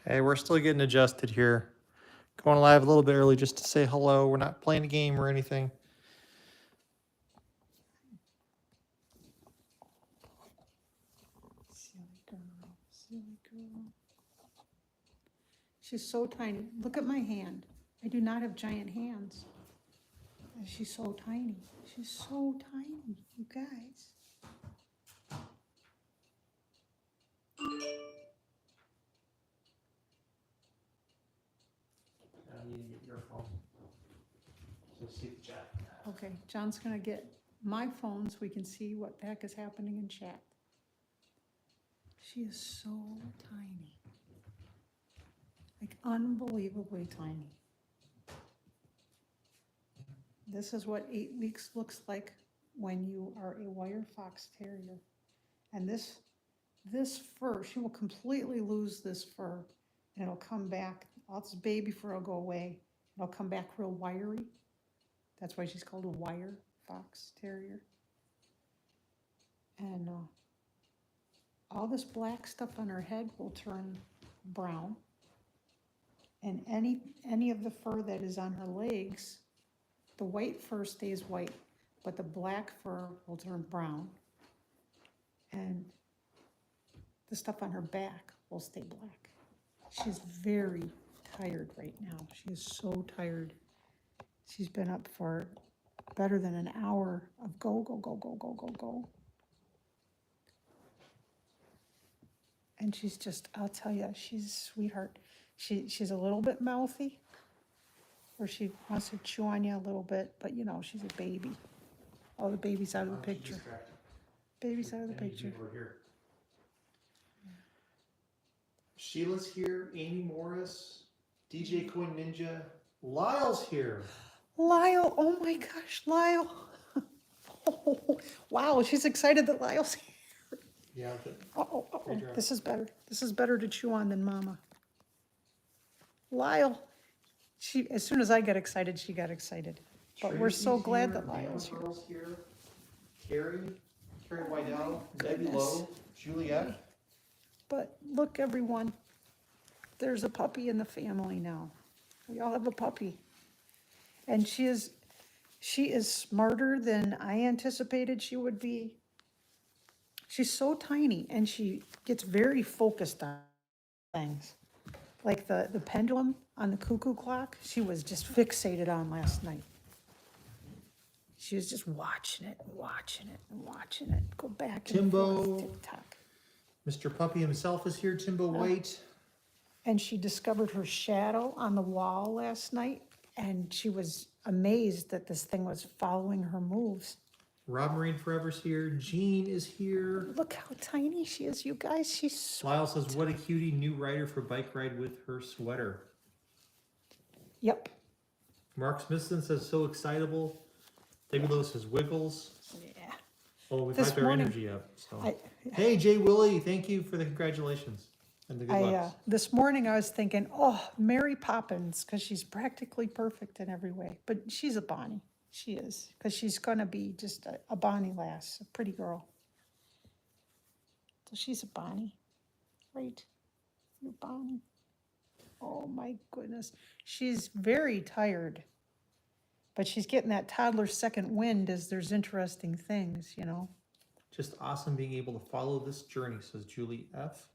Hey, we're still getting adjusted here. Going live a little bit early just to say hello. We're not playing a game or anything. Silly girl, silly girl. She's so tiny. Look at my hand. I do not have giant hands. She's so tiny. She's so tiny, you guys. I need to get your phone. So see the chat. Okay, John's gonna get my phone so we can see what the heck is happening in chat. She is so tiny. Like unbelievably tiny. This is what 8 weeks looks like when you are a wire fox terrier. And this fur, she will completely lose this fur and it'll come back, all this baby fur will go away. It'll come back real wiry. That's why she's called a wire fox terrier. And all this black stuff on her head will turn brown. And any of the fur that is on her legs, the white fur stays white, but the black fur will turn brown. And the stuff on her back will stay black. She's very tired right now. She is so tired. She's been up for better than an hour of go, go, go, go, go, go, go. And she's just, I'll tell you, she's a sweetheart. She's a little bit mouthy, or she wants to chew on you a little bit, but you know, she's a baby. Oh, the baby's out of the picture. Baby's out of the picture. Here. Sheila's here, Amy Morris, DJ Coin Ninja, Lyle's here. Lyle, oh my gosh, Lyle. Oh, wow, she's excited that Lyle's here. Yeah. This is better. This is better to chew on than Mama. Lyle, as soon as I got excited, she got excited. But we're so glad that Lyle's here. Carrie Wydell, Debbie Lowe, Juliet. But look, everyone, there's a puppy in the family now. We all have a puppy. And she is smarter than I anticipated she would be. She's so tiny and she gets very focused on things. Like the pendulum on the cuckoo clock, she was just fixated on last night. She was just watching it and watching it and watching it. Go back and forth, tick-tock. Mr. Puppy himself is here, Timbo White. And she discovered her shadow on the wall last night, and she was amazed that this thing was following her moves. Rob Marine Forever's here. Jean is here. Look how tiny she is, you guys. She's so Lyle says, what a cutie, new rider for bike ride with her sweater. Yep. Mark Smithson says, so excitable. David Lowe says, wiggles. Yeah. Oh, we've This hyped our morning, energy up. So. Hey, Jay Willie, thank you for the congratulations and the good luck. This morning I was thinking, oh, Mary Poppins, because she's practically perfect in every way. But she's a Bonnie. She is, because she's going to be just a Bonnie lass, a pretty girl. So she's a Bonnie, right? You're Bonnie. Oh my goodness. She's very tired. But she's getting that toddler second wind as there's interesting things, you know. Just awesome being able to follow this journey, says Julie F.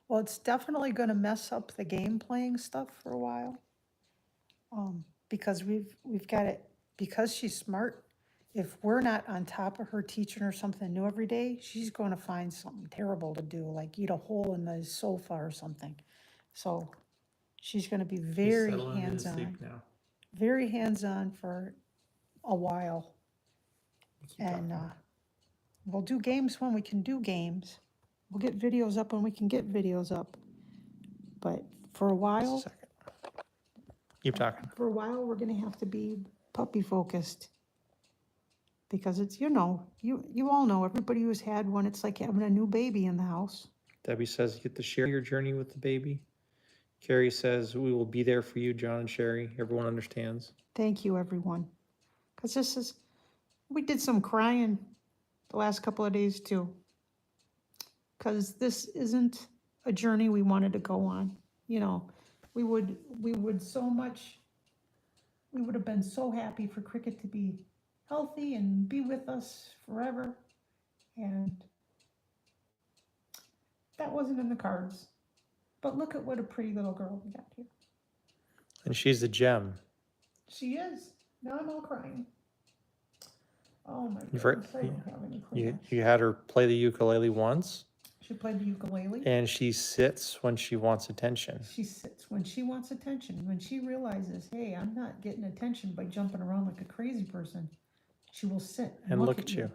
Well, it's definitely going to mess up the game playing stuff for a while. Because we've got it, because she's smart, if we're not on top of her teaching her something new every day, she's going to find something terrible to do, like eat a hole in the sofa or something. So she's going to be very hands-on. Very hands-on for a while. And we'll do games when we can do games. We'll get videos up when we can get videos up. But for a while, keep talking. For a while, we're going to have to be puppy focused. Because it's, you know, you all know, everybody who's had one, it's like having a new baby in the house. Debbie says, you get to share your journey with the baby. Carrie says, we will be there for you, John and Sherry. Everyone understands. Thank you, everyone. Because we did some crying the last couple of days, too. Because this isn't a journey we wanted to go on. you know, we would so much, we would have been so happy for Cricket to be healthy and be with us forever. And that wasn't in the cards. But look at what a pretty little girl we got here. And she's a gem. She is. Now I'm all crying. Oh my You've goodness, heard- I don't have any You, clothes. you had her play the ukulele once, She played the ukulele. and she sits when she wants attention. She sits when she wants attention. When she realizes, hey, I'm not getting attention by jumping around like a crazy person, she will sit And look at you.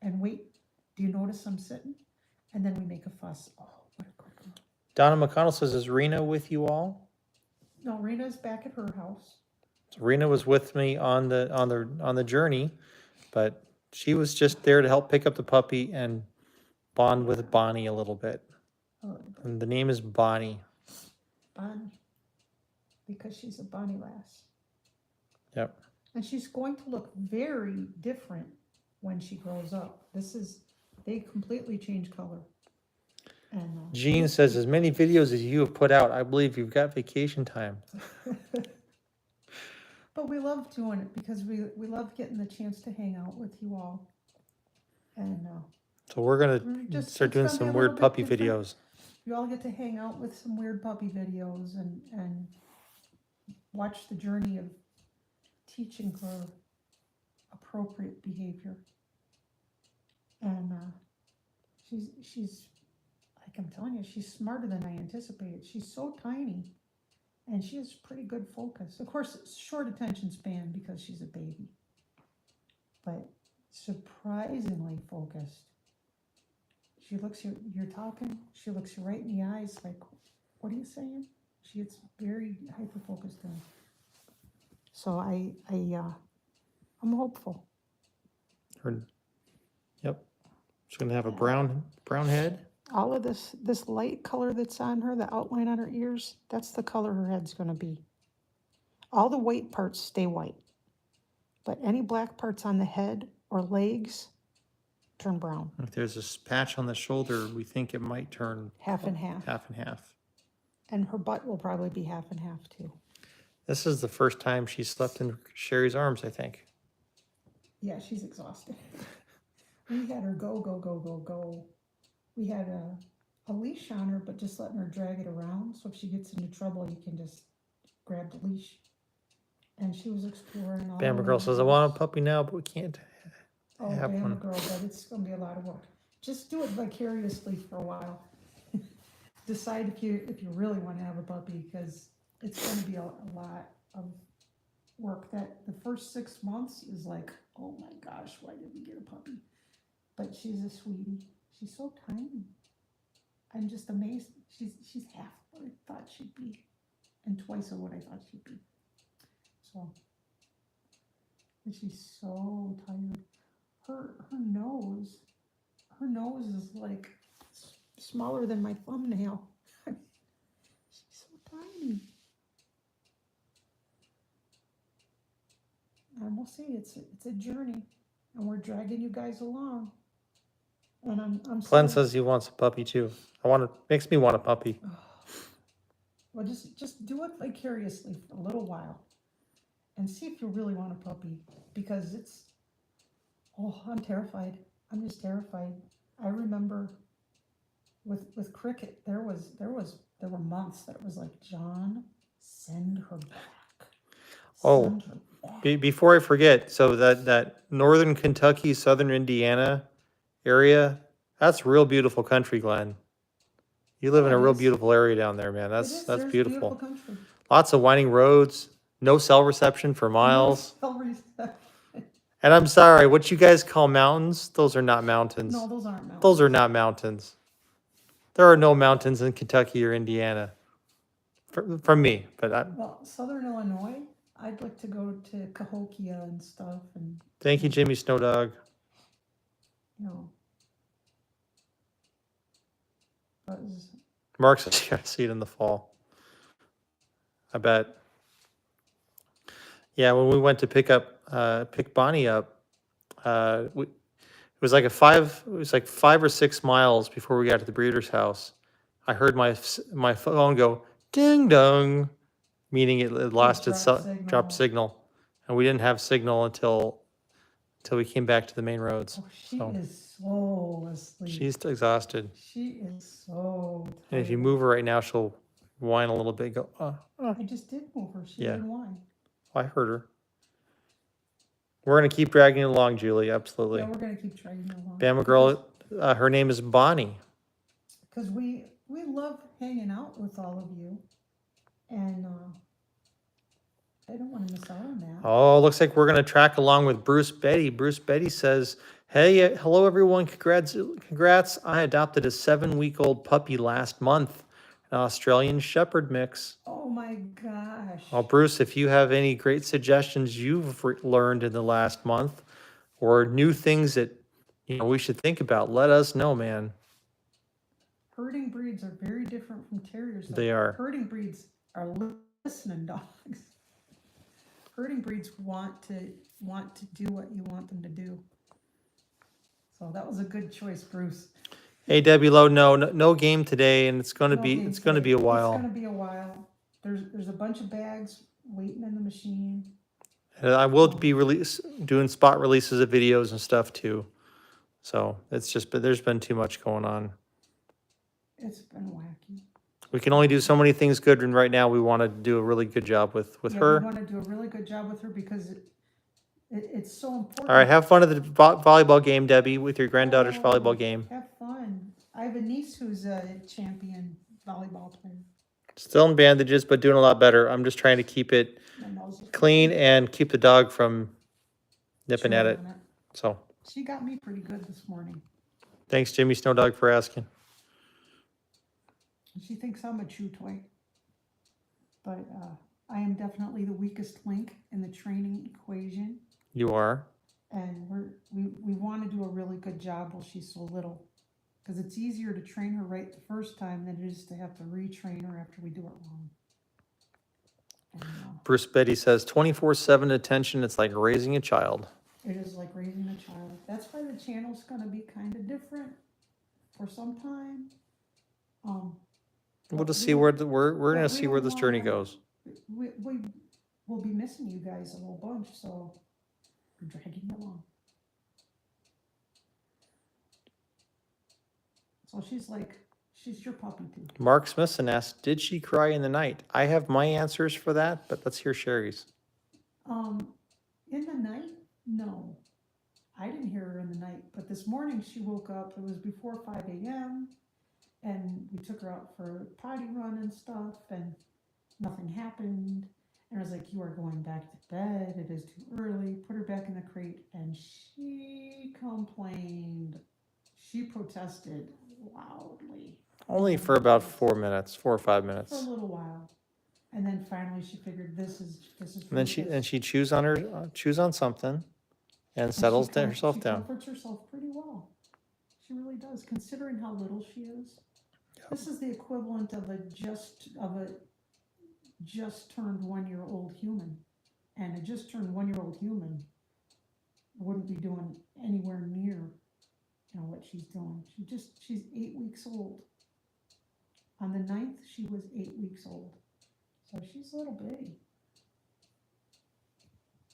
and wait. Do you notice I'm sitting? And then we make a fuss. Oh, what a good girl. Donna McConnell says, is Rena with you all? No, Rena's back at her house. So Rena was with me on the journey, but she was just there to help pick up the puppy and bond with Bonnie a little bit. Oh, And the name is Bonnie. Bonnie. Because she's a Bonnie lass. Yep. And she's going to look very different when she grows up. They completely change color. And Jean says, as many videos as you have put out, I believe you've got vacation time. but we love doing it because we love getting the chance to hang out with you all. And So we're going We're to just- start it's doing gonna be some a weird little bit puppy different. videos. you all get to hang out with some weird puppy videos and watch the journey of teaching her appropriate behavior. And she's like I'm telling you, she's smarter than I anticipated. She's so tiny, and she has pretty good focus. Of course, it's short attention span because she's a baby, but surprisingly focused. She looks you're talking, she looks you right in the eyes, like, what are you saying? She gets very hyper focused in. So I'm hopeful. Yep. She's going to have a brown head. All of this light color that's on her, the outline on her ears, that's the color her head's going to be. All the white parts stay white, but any black parts on the head or legs turn brown. If there's a patch on the shoulder, we think it might turn Half and half. half and half. And her butt will probably be half and half too. This is the first time she slept in Sherry's arms, I think. Yeah, she's exhausted. We had her go. We had a leash on her, but just letting her drag it around. So if she gets into trouble, you can just grab the leash. And she was exploring all Bama over Girl the says, I house. want a puppy now, but we can't. Oh, have Bama one. Girl, but it's going to be a lot of work. Just do it vicariously for a while. Decide if you really want to have a puppy, because it's going to be a lot of work. That the first 6 months is like, oh my gosh, why did we get a puppy? But she's a sweetie. She's so tiny. I'm just amazed. She's half what I thought she'd be, and twice of what I thought she'd be. So, and she's so tired. Her nose is like smaller than my thumbnail. She's so tiny. And we'll see. It's a journey, and we're dragging you guys along. And I'm Glenn so- says he wants a puppy too. Makes me want a puppy. Well, just do it vicariously for a little while, and see if you really want a puppy, because I'm terrified. I'm just terrified. I remember with Cricket, there were months that it was like, John, send her back. Oh, Send her back. Before I forget, so that northern Kentucky, southern Indiana area, that's real beautiful country, Glenn. You live in Yeah, a it real is. beautiful area down there, man. It That's is. that's There's beautiful. country. Lots of winding roads, no cell reception for miles. No cell reception. And I'm sorry, what you guys call mountains, those are not mountains. No, those aren't mountains. Those are not mountains. There are no mountains in Kentucky or Indiana. From me, but Well, Southern Illinois, I'd like to go to Cahokia and stuff, and thank you, Jimmy Snowdog. you know. But Mark says you gotta see it in the fall. I bet. Yeah, when we went to pick Bonnie up, it was like 5 or 6 miles before we got to the breeder's house. I heard my phone go Ding dong, meaning it lost its drop signal. signal, and we didn't have signal until we came back to the main roads. Oh, she So is so asleep. she's exhausted, She is so tired. and if you move her right now, she'll whine a little bit. Go, I just did move her. She Yeah. didn't whine. I heard her. We're gonna keep dragging it along, Julie. Absolutely. Yeah, we're gonna keep dragging her along. Bama girl, her name is Bonnie. Because we love hanging out with all of you, and I don't want to miss out on that. Oh, looks like we're gonna track along with Bruce Betty. Bruce Betty says, "Hey, hello everyone. Congrats! I adopted a 7-week-old puppy last month, an Australian Shepherd mix." Oh my gosh. Well, Bruce, if you have any great suggestions you've learned in the last month, or new things that we should think about, let us know, man. Herding breeds are very different from terriers. They are. Herding breeds are listening dogs. Herding breeds want to do what you want them to do. So that was a good choice, Bruce. Hey, Debbie Lowe, no game today, and it's gonna be a while. It's gonna be a while. There's a bunch of bags waiting in the machine. And I will be doing spot releases of videos and stuff too. So it's just, but there's been too much going on. It's been wacky. We can only do so many things good, and right now we want to do a really good job with her. We want to do a really good job with her because it's so important. All right, have fun at the volleyball game, Debbie, with your granddaughter's volleyball game. Have fun. I have a niece who's a champion volleyball player. Still in bandages, but doing a lot better. I'm just trying to keep it clean and keep the dog from nipping at it. So she got me pretty good this morning. Thanks, Jimmy Snow Dog, for asking. She thinks I'm a chew toy, but I am definitely the weakest link in the training equation. You are. And we want to do a really good job while she's so little, because it's easier to train her right the first time than it is to have to retrain her after we do it wrong. And, Bruce Betty says 24/7 attention. It's like raising a child. It is like raising a child. That's why the channel's going to be kind of different for some time. We'll just see where we're going to see where this journey goes. We will be missing you guys a whole bunch, so we're dragging you along. So she's your puppy too. Mark Smithson asked, "Did she cry in the night?" I have my answers for that, but let's hear Sherry's. In the night, no. I didn't hear her in the night, but this morning she woke up. It was before 5 a.m. and we took her out for a potty run and stuff, and nothing happened. And I was like, "You are going back to bed. It is too early." Put her back in the crate, and she complained. She protested loudly. Only for about 4 or 5 For minutes. a little while, and then finally she figured this is. And then she chews on something, and settles herself down. She comforts herself pretty well. She really does, considering how little she is. Yep. This is the equivalent of a just turned 1-year-old human, and a just turned 1-year-old human wouldn't be doing anywhere near, what she's doing. She's 8 weeks old. On the 9th, she was 8 weeks old, so she's a little bitty.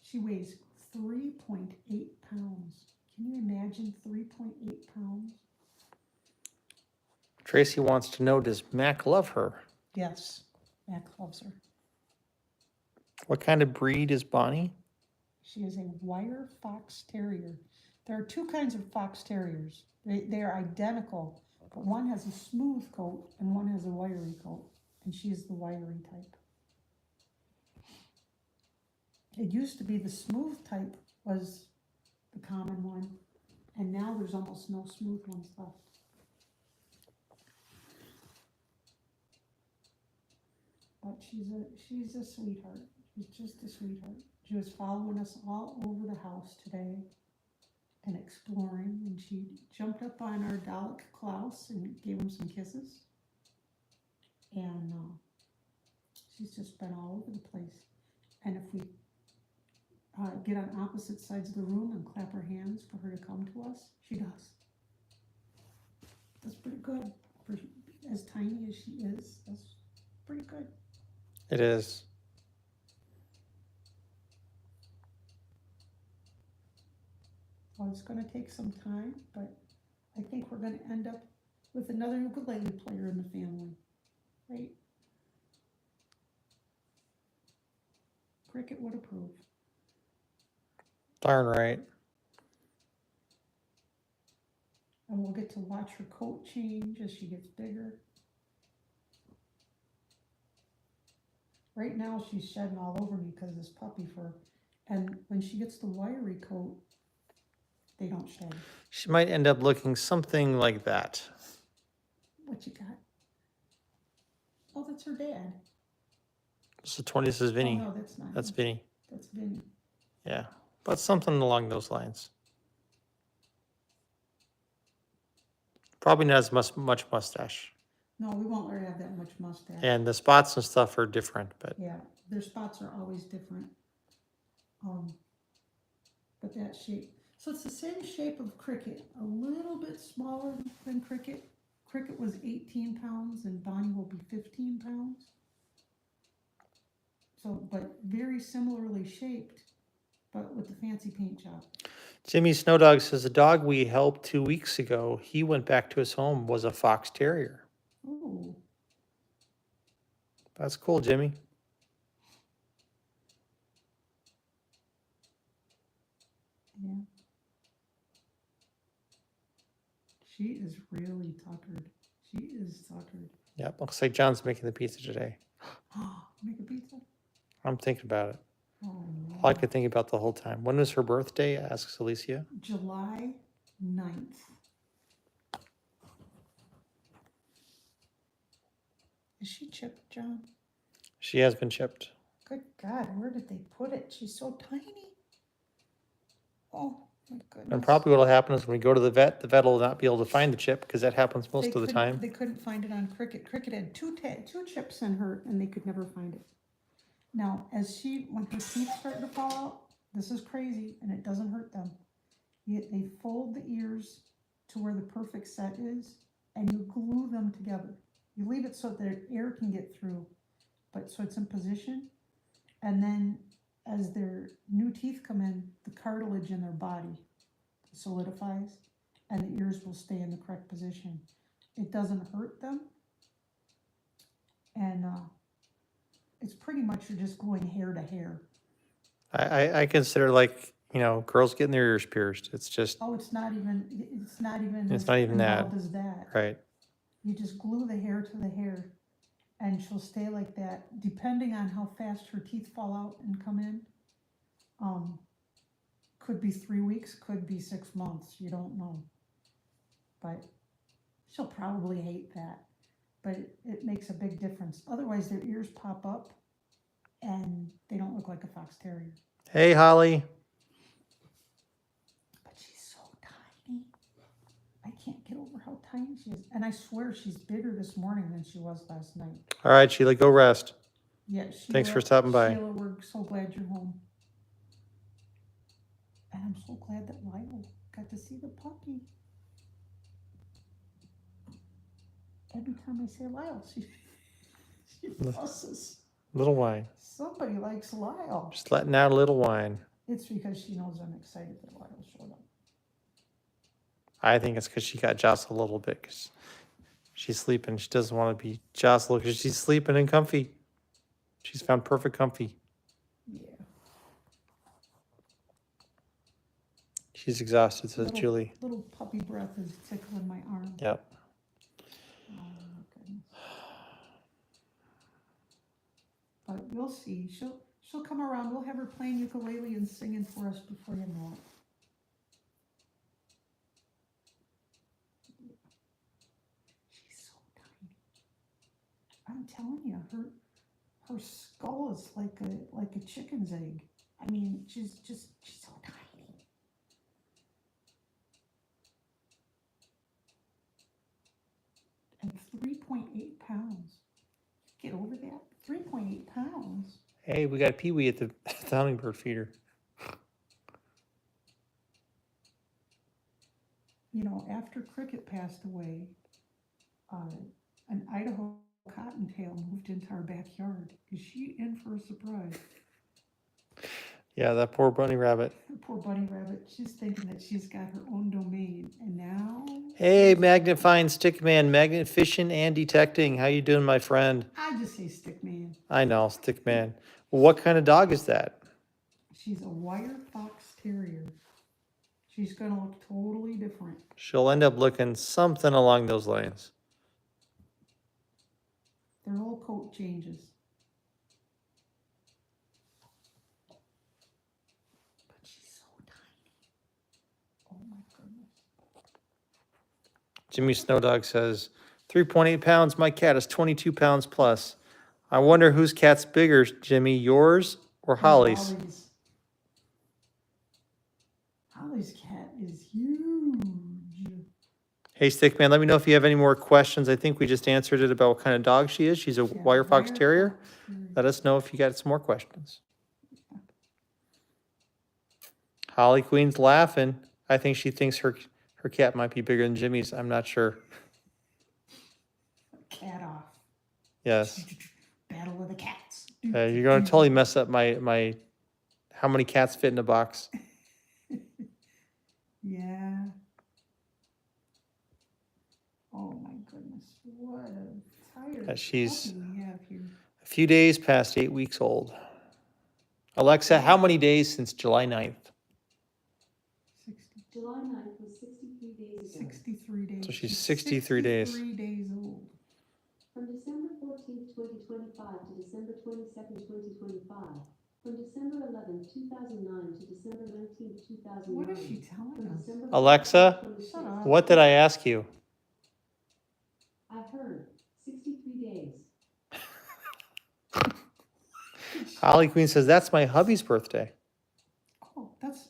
She weighs 3.8 pounds. Can you imagine 3.8 pounds? Tracy wants to know, does Mac love her? Yes, Mac loves her. What kind of breed is Bonnie? She is a wire fox terrier. There are 2 kinds of fox terriers. They are identical, but one has a smooth coat and one has a wiry coat, and she is the wiry type. It used to be the smooth type was the common one, and now there's almost no smooth ones left. But she's a sweetheart. She's just a sweetheart. She was following us all over the house today and exploring, and she jumped up on our Dalek Klaus and gave him some kisses. And she's just been all over the place. And if we get on opposite sides of the room and clap her hands for her to come to us, she does. That's pretty good. For as tiny as she is, that's pretty good. It is. Well, it's gonna take some time, but I think we're gonna end up with another ukulele player in the family, right? Cricket would approve. Darn right. And we'll get to watch her coat change as she gets bigger. Right now, she's shedding all over me because of this puppy fur. And when she gets the wiry coat, they don't shed. She might end up looking something like that. What you got? Oh, that's her dad. This is Vinny. Oh, no, that's not That's him. Vinny. That's Vinny. Yeah. But something along those lines. Probably not as much mustache. No, we won't let her have that much mustache. And the spots and stuff are different, but Yeah, their spots are always different. But that shape. So it's the same shape of Cricket, a little bit smaller than Cricket. Cricket was 18 pounds and Bonnie will be 15 pounds. So, but very similarly shaped, but with the fancy paint job. Jimmy Snowdog says the dog we helped 2 weeks ago, he went back to his home, was a fox terrier. Ooh. That's cool, Jimmy. Yeah. She is really tuckered. She is tuckered. Yep, looks like John's making the pizza today. Make a pizza? I'm thinking about it. Oh, no. All I could think about the whole time. When was her birthday? Asks Alicia. July 9th. Is she chipped, John? She has been chipped. Good God, where did they put it? She's so tiny. Oh, my goodness. And probably what will happen is when we go to the vet will not be able to find the chip because that happens most of the couldn't- time. They couldn't find it on Cricket. Cricket had two chips in her and they could never find it. Now, when her teeth start to fall out, this is crazy and it doesn't hurt them. They fold the ears to where the perfect set is and you glue them together. You leave it so that air can get through, but so it's in position. And then as their new teeth come in, the cartilage in their body solidifies and the ears will stay in the correct position. It doesn't hurt them. And it's pretty much you're just gluing hair to hair. I consider girls getting their ears pierced. It's just Oh, it's not even that. involved as that. Right. You just glue the hair to the hair and she'll stay like that depending on how fast her teeth fall out and come in. Could be 3 weeks, could be 6 months, you don't know. But she'll probably hate that. But it makes a big difference. Otherwise their ears pop up and they don't look like a fox terrier. Hey, Holly. But she's so tiny. I can't get over how tiny she is. And I swear she's bigger this morning than she was last night. All right, Sheila, go rest. Yeah, Sheila, Thanks for stopping by. Sheila, we're so glad you're home. And I'm so glad that Lyle got to see the puppy. Every time I say Lyle, she fusses. Little wine. Somebody likes Lyle. Just letting out a little wine. It's because she knows I'm excited that Lyle showed up. I think it's because she got jostled a little bit because she's sleeping. She doesn't want to be jostled because she's sleeping and comfy. She's found perfect comfy. Yeah. She's exhausted, says Julie. Little puppy breath is tickling my arm. Yep. Oh my goodness. But we'll see. She'll come around. We'll have her playing ukulele and singing for us before you know it. She's so tiny. I'm telling you, her skull is like a chicken's egg. I mean, she's so tiny. And 3.8 pounds. Get over that. 3.8 pounds. Hey, we got Pee-wee at the hummingbird feeder. You know, after Cricket passed away, an Idaho cotton cottontail moved into our backyard. Is she in for a surprise? Yeah, that poor bunny rabbit. Poor bunny rabbit. She's thinking that she's got her own domain, and now Hey, magnifying stick man, magnet fishing and detecting. How you doing, my friend? I just say stick man. I know, stick man. Well, what kind of dog is that? She's a wire fox terrier. She's gonna look totally different. She'll end up looking something along those lines. Their whole coat changes. But she's so tiny. Oh my goodness. Jimmy Snow Dog says, 3.8 pounds. My cat is 22 pounds plus. I wonder whose cat's bigger, Jimmy, yours or Holly's? Holly's cat is huge. Hey, Stickman, let me know if you have any more questions. I think we just answered it about what kind of dog she is. She's a wire fox terrier. Let us know if you got some more questions. Holly Queen's laughing. I think she thinks her cat might be bigger than Jimmy's. I'm not sure. Cat off. Yes. Battle of the cats. You're going to totally mess up my how many cats fit in a box. Yeah. Oh my goodness. What a tired She's puppy we have here. a few days past 8 weeks old. Alexa, how many days since July 9th? 60. July 9th was 63 days ago. 63 days. So she's 63 days. 63 days old. From December 14th, 2025 to December 22nd, 2025. From December 11th, 2009 to December 19th, 2009. What is she telling From us? December Alexa, 26th, Shut up. What did I ask you? I heard 63 days. Holly Queen says, that's my hubby's birthday. Oh, that's,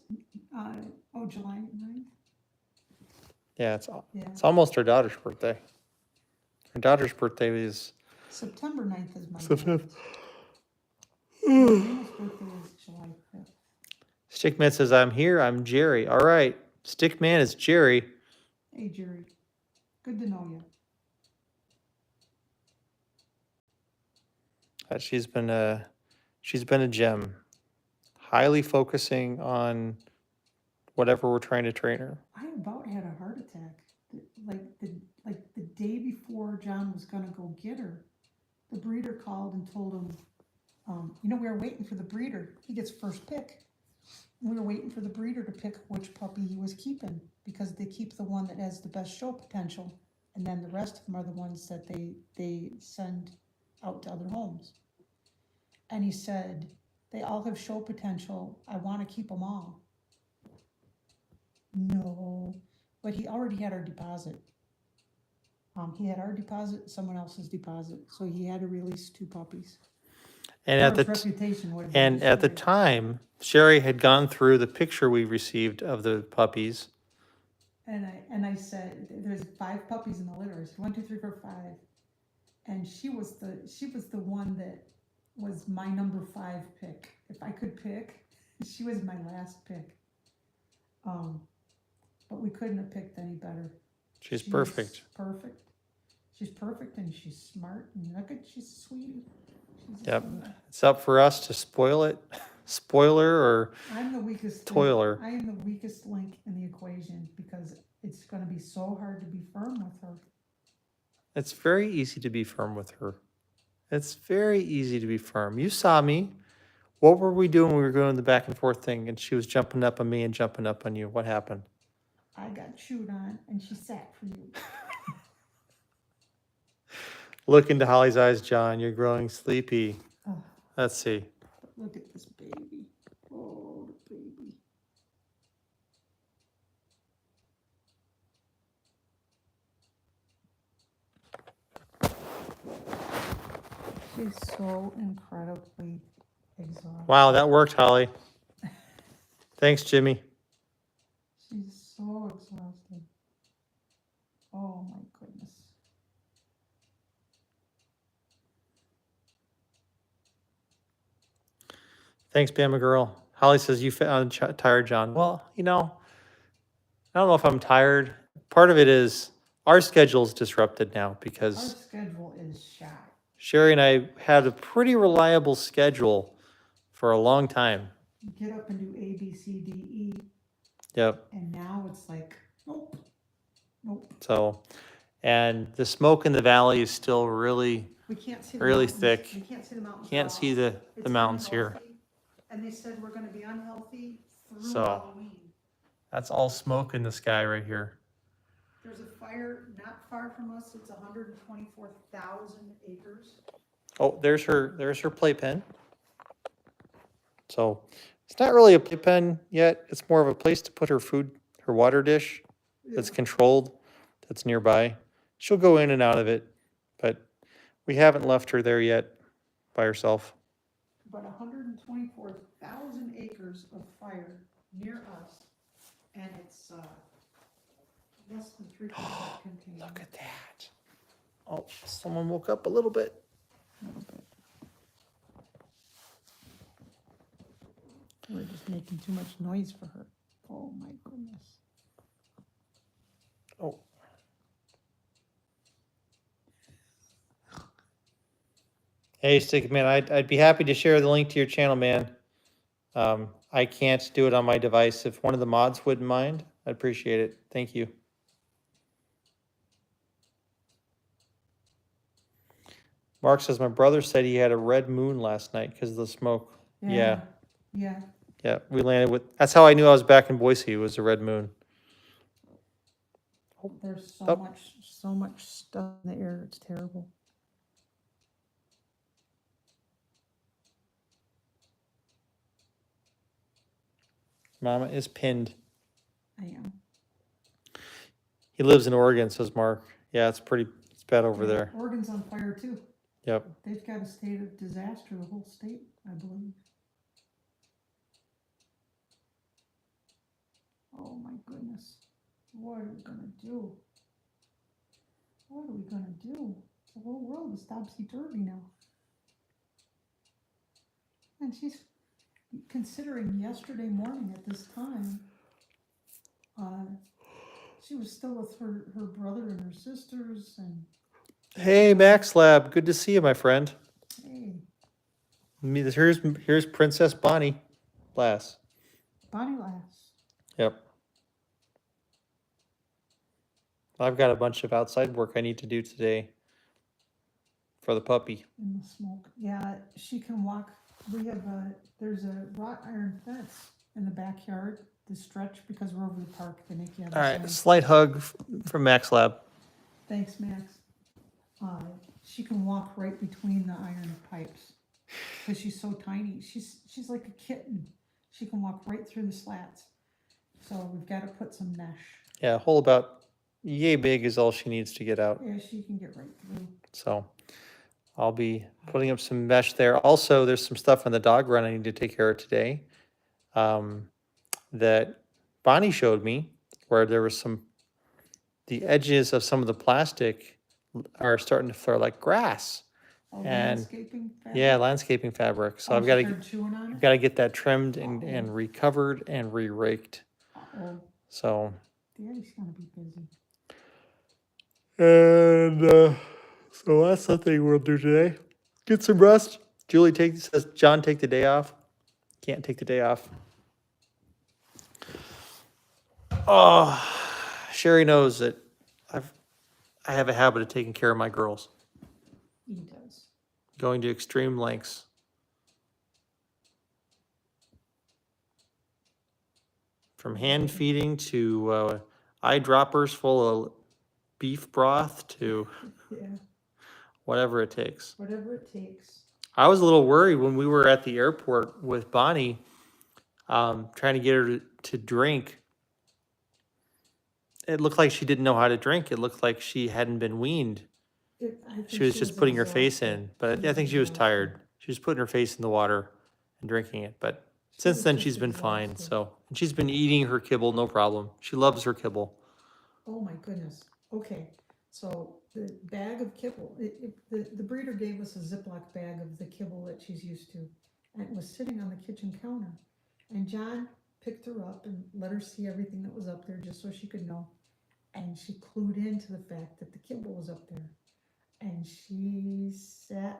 July 9th? Yeah, Yeah. it's almost her daughter's birthday. Her daughter's birthday is September 9th is my the birthday. 5th. Nina's birthday is July 5th. Stickman says, I'm here. I'm Jerry. All right. Stickman is Jerry. Hey, Jerry. Good to know you. She's been a gem. Highly focusing on whatever we're trying to train her. I about had a heart attack. Like the day before John was gonna go get her, the breeder called and told him, we were waiting for the breeder. He gets first pick. We were waiting for the breeder to pick which puppy he was keeping because they keep the one that has the best show potential, and then the rest of them are the ones that they send out to other homes. And he said, they all have show potential. I want to keep them all. No, but he already had our deposit. He had our deposit, someone else's deposit, so he had to release 2 puppies. And Or his reputation would have been at the destroyed. time, Sherry had gone through the picture we received of the puppies. And I said, there's 5 puppies in the litter. I said, 1, 2, 3, 4, 5. And she was the one that was my number 5 pick. If I could pick, she was my last pick. But we couldn't have picked any better. She's perfect. Perfect. She's perfect and she's smart and look at she's a sweetie. She's a Yep. sweetie. It's up for us to spoil it. Spoiler or I'm the weakest toiler. I am the weakest link in the equation because it's going to be so hard to be firm with her. It's very easy to be firm with her. It's very easy to be firm. You saw me. What were we doing? We were going the back and forth thing, and she was jumping up on me and jumping up on you. What happened? I got chewed on and she sat for you. Look into Holly's eyes, John. You're growing sleepy. Oh, Let's see. look at this baby. Oh, the baby. She's so incredibly exhausted. Wow, that worked, Holly. Thanks, Jimmy. She's so exhausted. Oh my goodness. Thanks, Bama girl. Holly says you found tired, John. Well, I don't know if I'm tired. Part of it is our schedule's disrupted now Our because schedule is shot. Sherry and I had a pretty reliable schedule for a long time. Get up and do A, B, C, D, E, Yep. and now it's like, nope, nope. So, and the smoke in the valley is still really, We can't see the really mountains. thick. We can't see the mountains. Can't at see all. the It's mountains here. unhealthy, and they said we're gonna be unhealthy through So- Halloween. That's all smoke in the sky right here. There's a fire not far from us. It's 124,000 acres. Oh, there's her playpen. So it's not really a playpen yet. It's more of a place to put her food, her water dish that's controlled, that's nearby. She'll go in and out of it, but we haven't left her there yet by herself. About 124,000 acres of fire near us, and it's less than 3% contained. Look at that. Oh, someone woke up a little bit. We're just making too much noise for her. Oh my goodness. Oh. Hey, Stick Man, I'd be happy to share the link to your channel, man. I can't do it on my device. If one of the mods wouldn't mind, I'd appreciate it. Thank you. Mark says, my brother said he had a red moon last night because of the smoke. Yeah. Yeah. Yeah, we landed with, that's how I knew I was back in Boise, was a red moon. There's Oh. so much stuff in the air. It's terrible. Mama is pinned. I am. He lives in Oregon, says Mark. Yeah, it's bad over Yeah, there. Oregon's on fire too. Yep. They've got a state of disaster, the whole state, I believe. Oh my goodness. What are we gonna do? What are we gonna do? The whole world is topsy-turvy now. And she's considering yesterday morning at this time, she was still with her brother and her sisters, and Hey, Max Lab. Good to see you, my friend. hey, Here's Princess Bonnie Lass. Bonnie Lass. Yep. I've got a bunch of outside work I need to do today for the puppy. In the smoke. Yeah, she can walk. We have there's a wrought iron fence in the backyard, the stretch, because we're over the park. They make you have All a right, sign. slight hug from Max Lab. Thanks, Max. She can walk right between the iron pipes because she's so tiny. She's like a kitten. She can walk right through the slats. So we've got to put some mesh. Yeah, a hole about yay big is all she needs to get out. Yeah, she can get right through. So I'll be putting up some mesh there. Also, there's some stuff on the dog run I need to take care of today that Bonnie showed me, where there was the edges of some of the plastic are starting to flare like grass. Oh, And- landscaping fabric? Yeah, landscaping fabric. So Oh, I've she got to started chewing on it? got to get that trimmed and recovered and re-raked. Oh, So, Daddy's gonna be busy. and so that's something we'll do today. Get some rest. Julie says, John, take the day off. Can't take the day off. Oh, Sherry knows that I have a habit of taking care of my girls, He does. going to extreme lengths. From hand feeding to eyedroppers full of beef broth to Yeah, whatever it takes. whatever it takes. I was a little worried when we were at the airport with Bonnie, trying to get her to drink. It looked like she didn't know how to drink. It looked like she hadn't been weaned. I think She was just putting her face exhausted. in, but I think she was exhausted. tired. She was putting her face in the water and drinking it. But She since was then, just she's been fine. exhausted. So, and she's been eating her kibble, no problem. She loves her kibble. Oh my goodness. Okay, so the bag of kibble, the breeder gave us a Ziploc bag of the kibble that she's used to, and it was sitting on the kitchen counter. And John picked her up and let her see everything that was up there just so she could know. And she clued into the fact that the kibble was up there. And she sat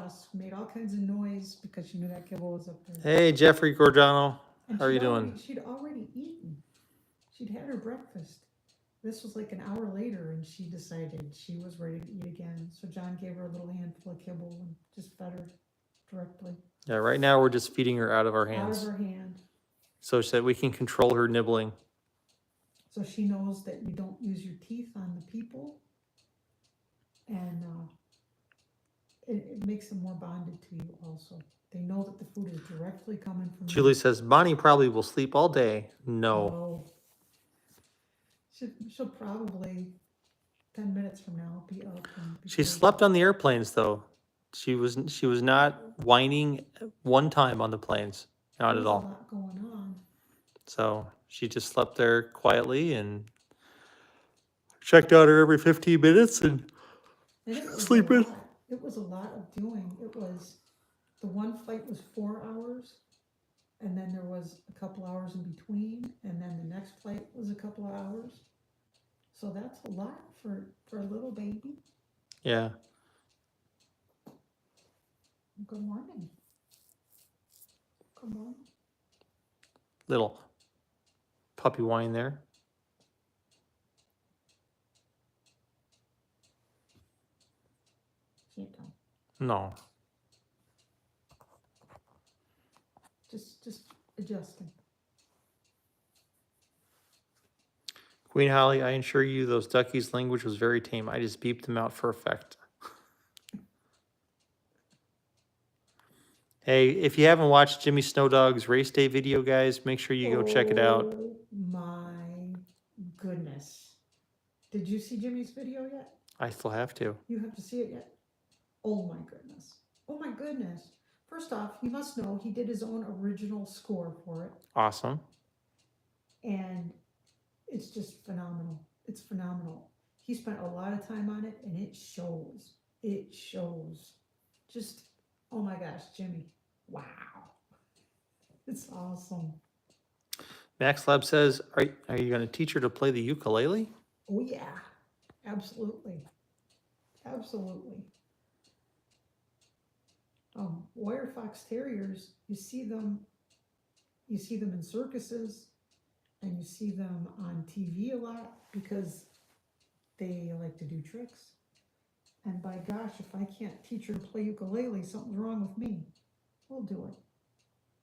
us, made all kinds of noise because she knew that kibble was up there. Hey, Jeffrey Gorgiano. And How are you doing? She'd already eaten. She'd had her breakfast. This was like an hour later, and she decided she was ready to eat again. So John gave her a little handful of kibble and just fed her directly Yeah, right now we're just feeding her out of our out of hands her hand. so that we can control her nibbling. So she knows that you don't use your teeth on the people, and it makes them more bonded to you also. They know that the food is directly coming from you. Julie says, Bonnie probably will sleep all day. No. No. She'll probably 10 minutes from now be up. And be She good. slept on the airplanes though. She was not whining one time on the planes. Not There's at all. a lot going on. So she just slept there quietly and checked on her every 15 minutes and And it was sleeping. a lot. It was a lot of doing. It was, the one flight was 4 hours, and then there was a couple hours in between, and then the next flight was a couple of hours. So that's a lot for a little baby. Yeah. Good morning. Good morning. Little puppy whine there. Can't tell. No. Just adjusting. Queen Holly, I assure you those duckies' language was very tame. I just beeped them out for effect. Hey, if you haven't watched Jimmy Snowdog's race day video, guys, make sure you go check it out. Oh my goodness. Did you see Jimmy's video yet? I still have to. You have to see it yet? Oh my goodness. Oh my goodness. First off, you must know he did his own original score for it. Awesome. And it's just phenomenal. It's phenomenal. He spent a lot of time on it, and it shows. It shows. Just, oh my gosh, Jimmy. Wow. It's awesome. Max Lab says, are you going to teach her to play the ukulele? Oh yeah, absolutely. Absolutely. Wire fox terriers, you see them in circuses, and you see them on TV a lot because they like to do tricks. And by gosh, if I can't teach her to play ukulele, something's wrong with me. We'll do it.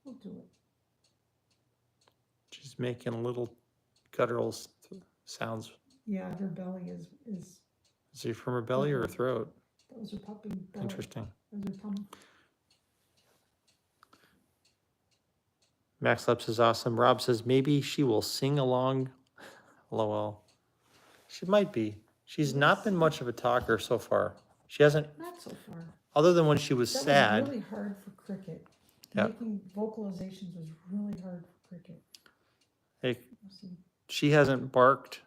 We'll do it. She's making little guttural sounds. Yeah, her belly is Is it from her belly or her throat? that was her puppy belly. Interesting. That was her tummy. Max Lab says, awesome. Rob says, maybe she will sing along. LOL. She might be. She's not been much of a talker so far. She hasn't, Not so far. other than when she was That sad. was really hard for Cricket. Yeah. Making vocalizations was really hard for Cricket. Hey, Let's see. she hasn't barked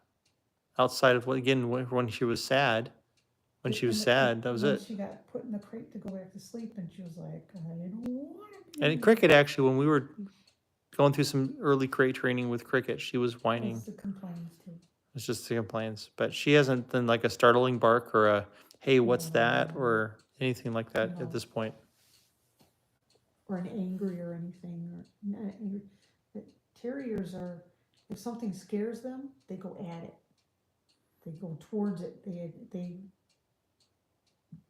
outside of, again, when she was sad. When she was sad, that was When it. she got put in the crate to go back to sleep, and she was like, I don't want to be. And Cricket, actually, when we were going through some early crate training with Cricket, she was whining. That's the complaints too. It's just the complaints. But she hasn't done like a startling bark or a, hey, what's that? Or anything like that No. at this point. Or an angry or anything, or not angry. But terriers are, if something scares them, they go at it. They go towards it.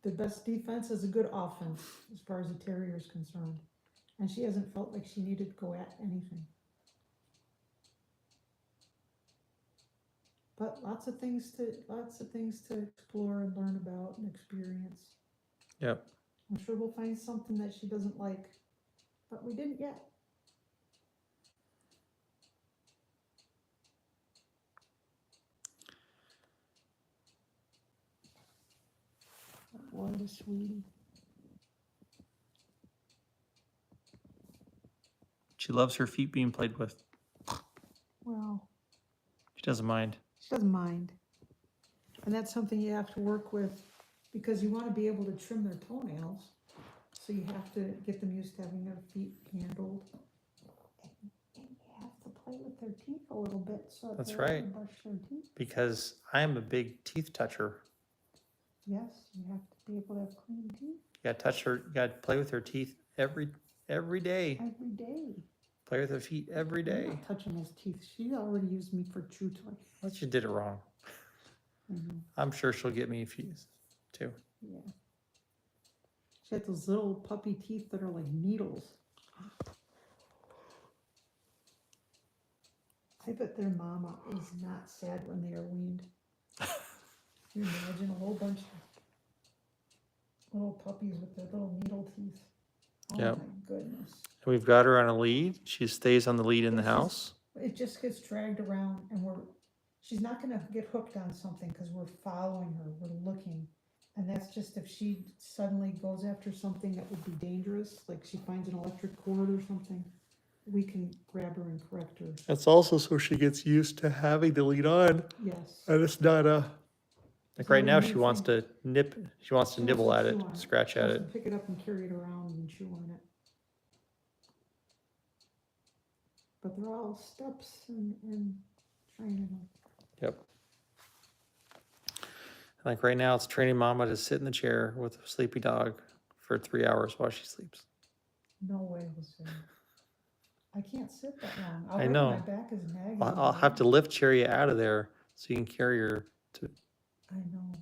The best defense is a good offense as far as a terrier is concerned. And she hasn't felt like she needed to go at anything. But lots of things to explore and learn about and experience. Yep. I'm sure we'll find something that she doesn't like, but we didn't yet. What a sweetie. She loves her feet being played with. Well, She doesn't mind. she doesn't mind. And that's something you have to work with because you want to be able to trim their toenails. So you have to get them used to having their feet handled. And you have to play with their teeth a little bit so that That's they right. can brush their teeth. Because I am a big teeth toucher. Yes, you have to be able to have clean teeth. gotta touch her, you gotta play with her teeth every day. Every day. Play with her feet every I'm day. not touching his teeth. She already used me for chew toy. Well, she did it wrong. I'm sure she'll get me if she's too. Yeah. She had those little puppy teeth that are like needles. I bet their mama is not sad when they are weaned. Can you imagine a whole bunch of little puppies with their little needle teeth? Oh Yep. my goodness. And we've got her on a lead. She stays on the lead in the Yeah, she's- house. It just gets dragged around and she's not gonna get hooked on something because we're following her, we're looking. And that's just if she suddenly goes after something that would be dangerous, like she finds an electric cord or something, we can grab her and correct her. That's also so she gets used to having the lead on. Yes. And it's not a, It's like right not a now new she wants thing. to nip, she wants to She nibble wants at to it, chew on scratch She at wants it. to pick it up and carry it around and chew on it. But they're all steps and training them. Yep. Like right now, it's training Mama to sit in the chair with a sleepy dog for 3 hours while she sleeps. No way, Jose. I can't sit that long. I Already know. my back is nagging. I'll have to lift Cherry out of there so you can carry her to. I know.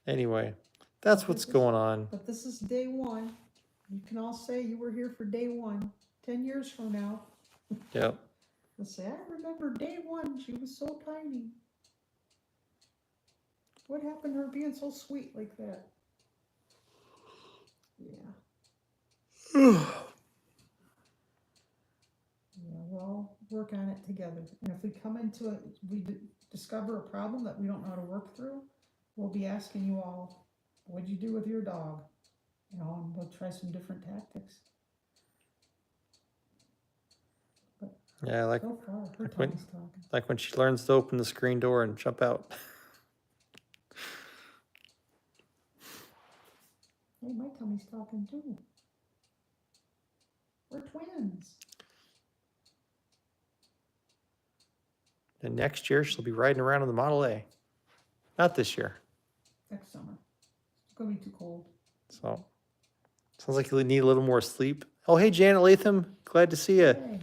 Anyway, that's what's going on. But this is day one. You can all say you were here for day one. 10 years from now, Yep. they'll say, I remember day one. She was so tiny. What happened to her being so sweet like that? Yeah. Yeah, we'll all work on it together. And if we come into it, discover a problem that we don't know how to work through, we'll be asking you all, what'd you do with your dog? You know, and we'll try some different tactics. Yeah, like So far, her like when- tummy's talking. like when she learns to open the screen door and jump out. Hey, my tummy's talking too. We're twins. And next year she'll be riding around in the Model A. Not this year. Next summer. It's gonna be too cold. So sounds like you need a little more sleep. Oh, hey, Janet Latham. Glad to see you. Hey,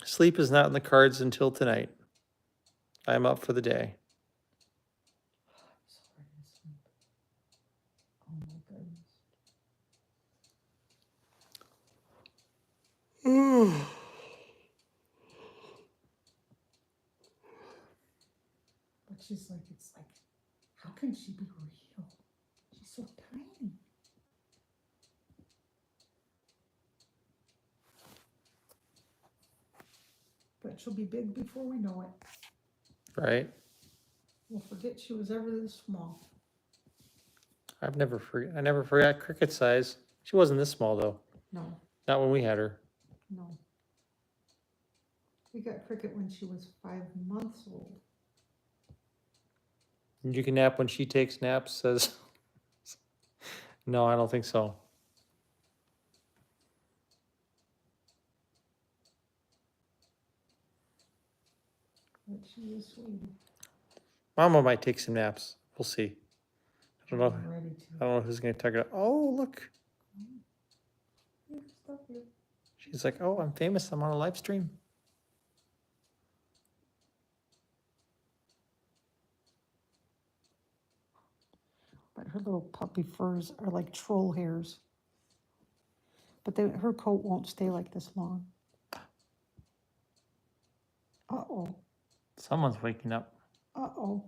Sleep is not in the cards until tonight. I'm up for the day. I'm so ready to sleep. Oh my goodness. But she's like, it's like, how can she be real? She's so tiny. But she'll be big before we know it. Right? We'll forget she was ever this small. I never forgot Cricket size. She wasn't this small though. No, Not when we had her. no. We got Cricket when she was 5 months old. You can nap when she takes naps, says. No, I don't think so. But she is sweet. Mama might take some naps. We'll see. I don't know. I'm ready to. I don't know who's going to tuck it up. Oh, look. Yeah, stuff here. She's like, oh, I'm famous. I'm on a live stream. But her little puppy furs are like troll hairs. But her coat won't stay like this long. Uh-oh. Someone's waking up. Uh-oh.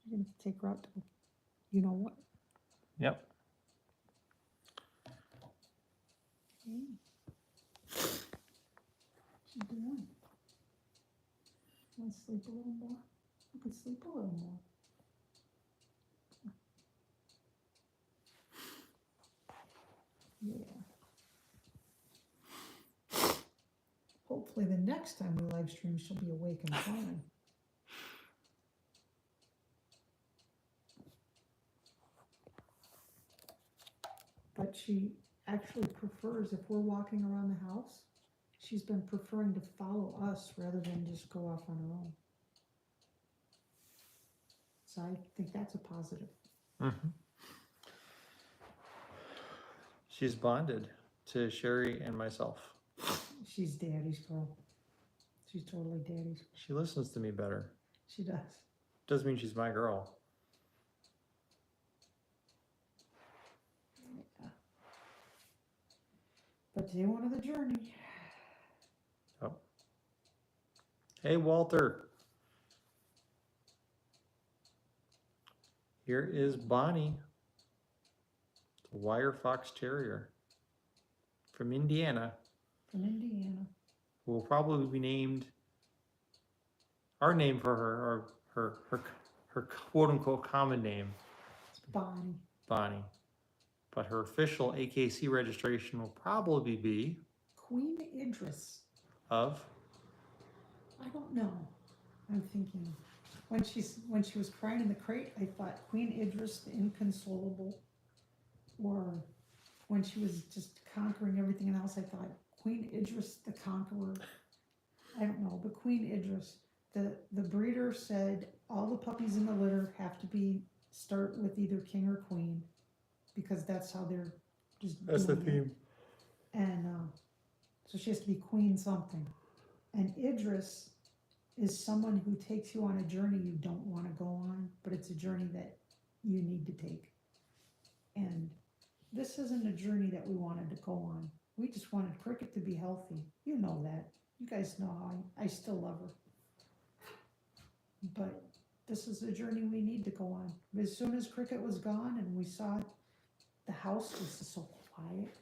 You're going to take her out to, you know what? Yep. What's she doing? Want to sleep a little more? You can sleep a little more. Yeah. Hopefully the next time we live stream, she'll be awake and fine. But she actually prefers, if we're walking around the house, she's been preferring to follow us rather than just go off on her own. So I think that's a positive. Mm-hmm. She's bonded to Sherry and myself. She's daddy's girl. She's totally daddy's. She listens to me better. She does. Doesn't mean she's my girl. Yeah. But day one of the journey. Oh. Hey, Walter. Here is Bonnie, the wire fox terrier from Indiana, From Indiana. who will probably be named, our name for her, or her quote unquote common name, It's Bonnie. Bonnie. But her official AKC registration will probably be Queen Idris. of, I don't know. I'm thinking when she was crying in the crate, I thought Queen Idris the Inconsolable, or when she was just conquering everything else, I thought Queen Idris the Conqueror. I don't know, but Queen Idris. The breeder said all the puppies in the litter have to start with either king or queen, because that's how they're just. that's the doing it. theme. And so she has to be queen something. And Idris is someone who takes you on a journey you don't want to go on, but it's a journey that you need to take. And this isn't a journey that we wanted to go on. We just wanted Cricket to be healthy. You know that. You guys know how I still love her. But this is a journey we need to go on. As soon as Cricket was gone and we saw the house was just so quiet,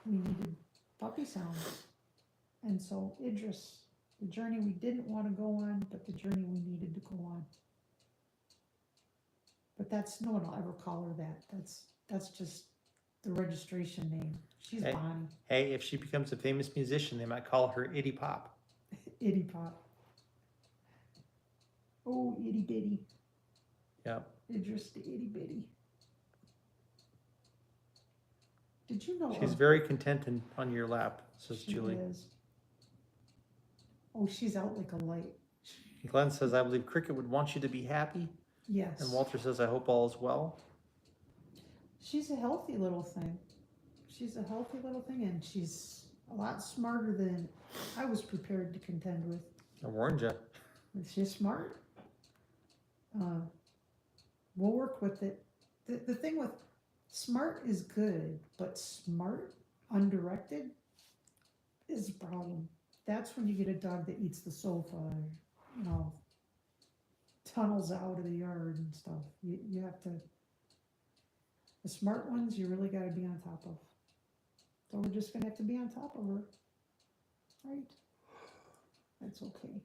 we needed puppy sounds. And so Idris, the journey we didn't want to go on, but the journey we needed to go on. But that's, no one will ever call her that. That's just the registration name. She's Hey. Bonnie. Hey, if she becomes a famous musician, they might call her Itty Pop. Itty Pop. Oh, itty bitty. Yep. Idris the itty bitty. Did you know? She's very content on your lap, says She Julie. is. Oh, she's out like a light. Glenn says, I believe Cricket would want you to be happy. Yes. And Walter says, I hope all is well. She's a healthy little thing. She's a healthy little thing, and she's a lot smarter than I was prepared to contend with. I warned you. She's smart. We'll work with it. The thing with smart is good, but smart undirected is a problem. That's when you get a dog that eats the sofa, or, tunnels out of the yard and stuff. You have to, the smart ones you really got to be on top of. So we're just going to have to be on top of her. Right? That's okay.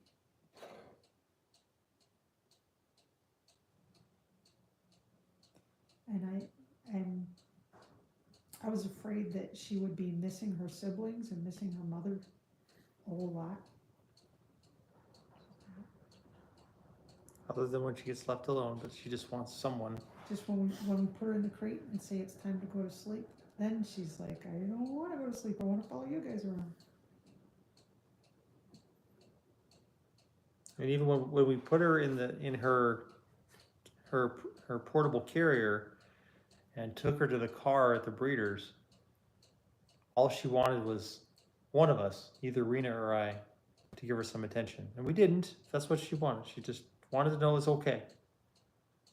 And I was afraid that she would be missing her siblings and missing her mother a whole lot. Other than when she gets left alone, but she just wants someone. Just when we put her in the crate and say it's time to go to sleep, then she's like, I don't want to go to sleep. I want to follow you guys around. And even when we put her in her portable carrier and took her to the car at the breeders, all she wanted was one of us, either Rena or I, to give her some attention. And we didn't. That's what she wanted. She just wanted to know it was okay.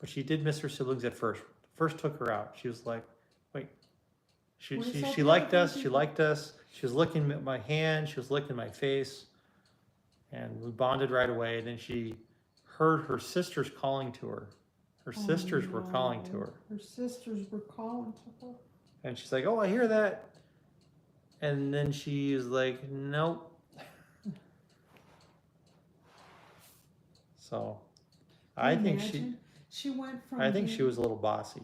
But she did miss her siblings at first. First took her out. She was like, wait. She liked us. She liked us. She was licking my hand. She was licking my face. And we bonded right away. Then she heard her sisters calling to her. Her sisters were calling to her. Her sisters were calling to her. And she's like, oh, I hear that. And then she was like, nope. So I think she went from. I think she was a little bossy.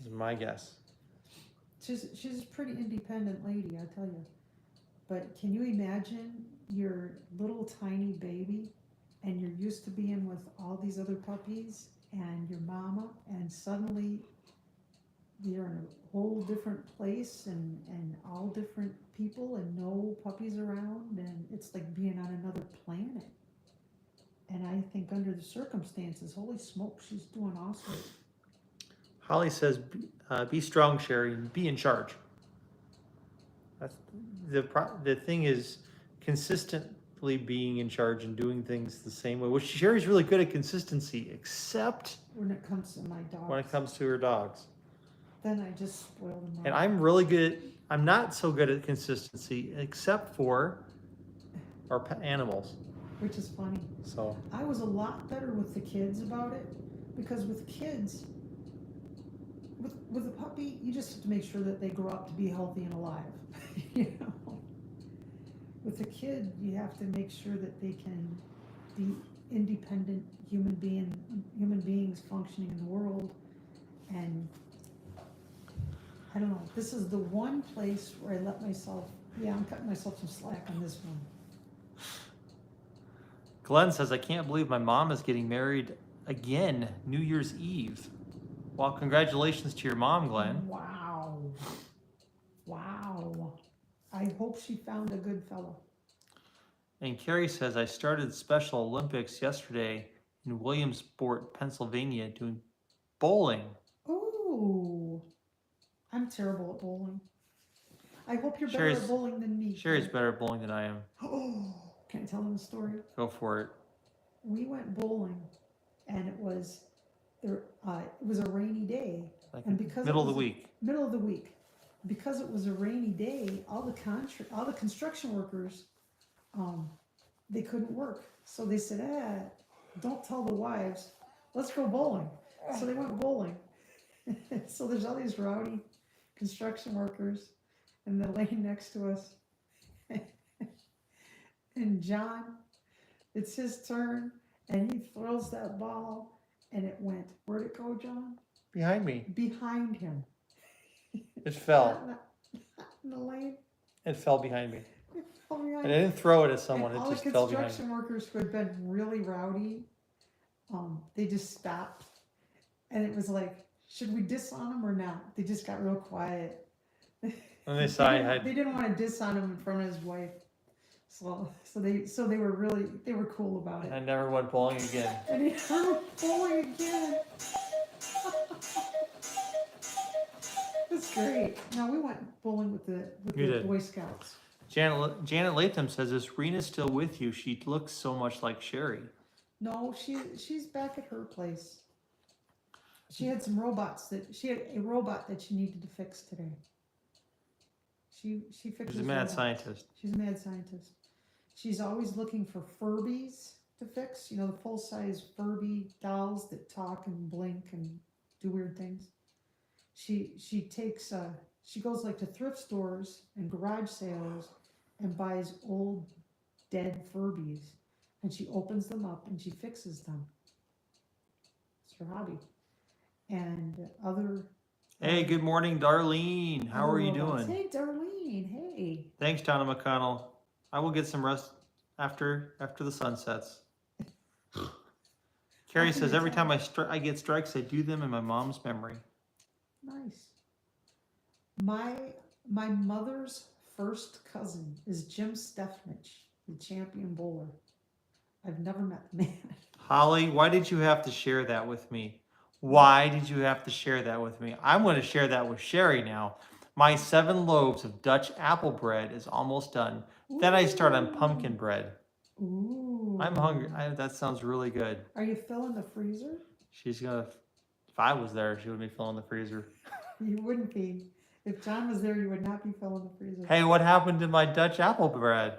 Is my guess. She's a pretty independent lady, I tell you. But can you imagine your little tiny baby, and you're used to being with all these other puppies and your mama, and suddenly you're in a whole different place and all different people and no puppies around, and it's like being on another planet. And I think under the circumstances, holy smoke, she's doing awesome. Holly says, "Be strong, Sherry, and be in charge." That's the thing is consistently being in charge and doing things the same way. Which Sherry's really good at consistency, except When it comes to my dogs. when it comes to her dogs. Then I just spoil them. And I'm really good. I'm not so good at consistency, except for our animals. Which is funny. So I was a lot better with the kids about it, because with kids, with a puppy, you just have to make sure that they grow up to be healthy and alive. You know, with a kid, you have to make sure that they can be independent human beings functioning in the world. And I don't know. This is the one place where I let myself. Yeah, I'm cutting myself some slack on this one. Glenn says, "I can't believe my mom is getting married again New Year's Eve." Well, congratulations to your mom, Glenn. Wow. Wow. I hope she found a good fellow. And Carrie says, "I started Special Olympics yesterday in Williamsport, Pennsylvania, doing bowling." Ooh. I'm terrible at bowling. I hope you're better Sherry's- at bowling than me. Sherry's better at bowling than I am. Oh, can I tell them a story? Go for it. We went bowling, and it was a rainy day, Like and because middle of the week. middle of the week, because it was a rainy day, all the construction workers, they couldn't work, so they said, don't tell the wives, let's go bowling. So they went bowling. So there's all these rowdy construction workers in the lane next to us. And John, it's his turn, and he throws that ball, and it went, where'd it go, John? Behind me. Behind him. It fell. Not in the lane. It fell behind me. It fell behind And I didn't throw it at someone. And It all just the fell behind me. construction workers who had been really rowdy, they just stopped, and it was like, should we diss on him or not? They just got real quiet. And they saw I They had. didn't want to diss on him in front of his wife, so they were cool about I it. never went bowling again. And he threw bowling again. It's great. No, we went bowling with the You did. Boy Scouts. Janet Latham says, "Is Rena still with you? She looks so much like Sherry." No, she's back at her place. She had some robots she had a robot that she needed to fix today. She fixes She's a mad robots. scientist. She's a mad scientist. She's always looking for Furbies to fix, the full-size Furby dolls that talk and blink and do weird things. She takes she goes like to thrift stores and garage sales and buys old dead Furbies, and she opens them up and she fixes them. It's her hobby. And other Hey, good morning, Darlene. How other are you robots. doing? Hey, Darlene. Hey. Thanks, Donna McConnell. I will get some rest after the sun sets. Carrie can says, you "Every tell? time I get strikes, I do them in my mom's memory." Nice. My mother's first cousin is Jim Stefnich, the champion bowler. I've never met the man. Holly, why did you have to share that with me? Why did you have to share that with me? I'm going to share that with Sherry now. My 7 loaves of Dutch apple bread is almost done. Then I start on pumpkin bread. Ooh. I'm hungry. That sounds really good. Are you filling the freezer? She's gonna. If I was there, she would be filling the freezer. You wouldn't be. If John was there, you would not be filling the freezer. Hey, what happened to my Dutch apple bread?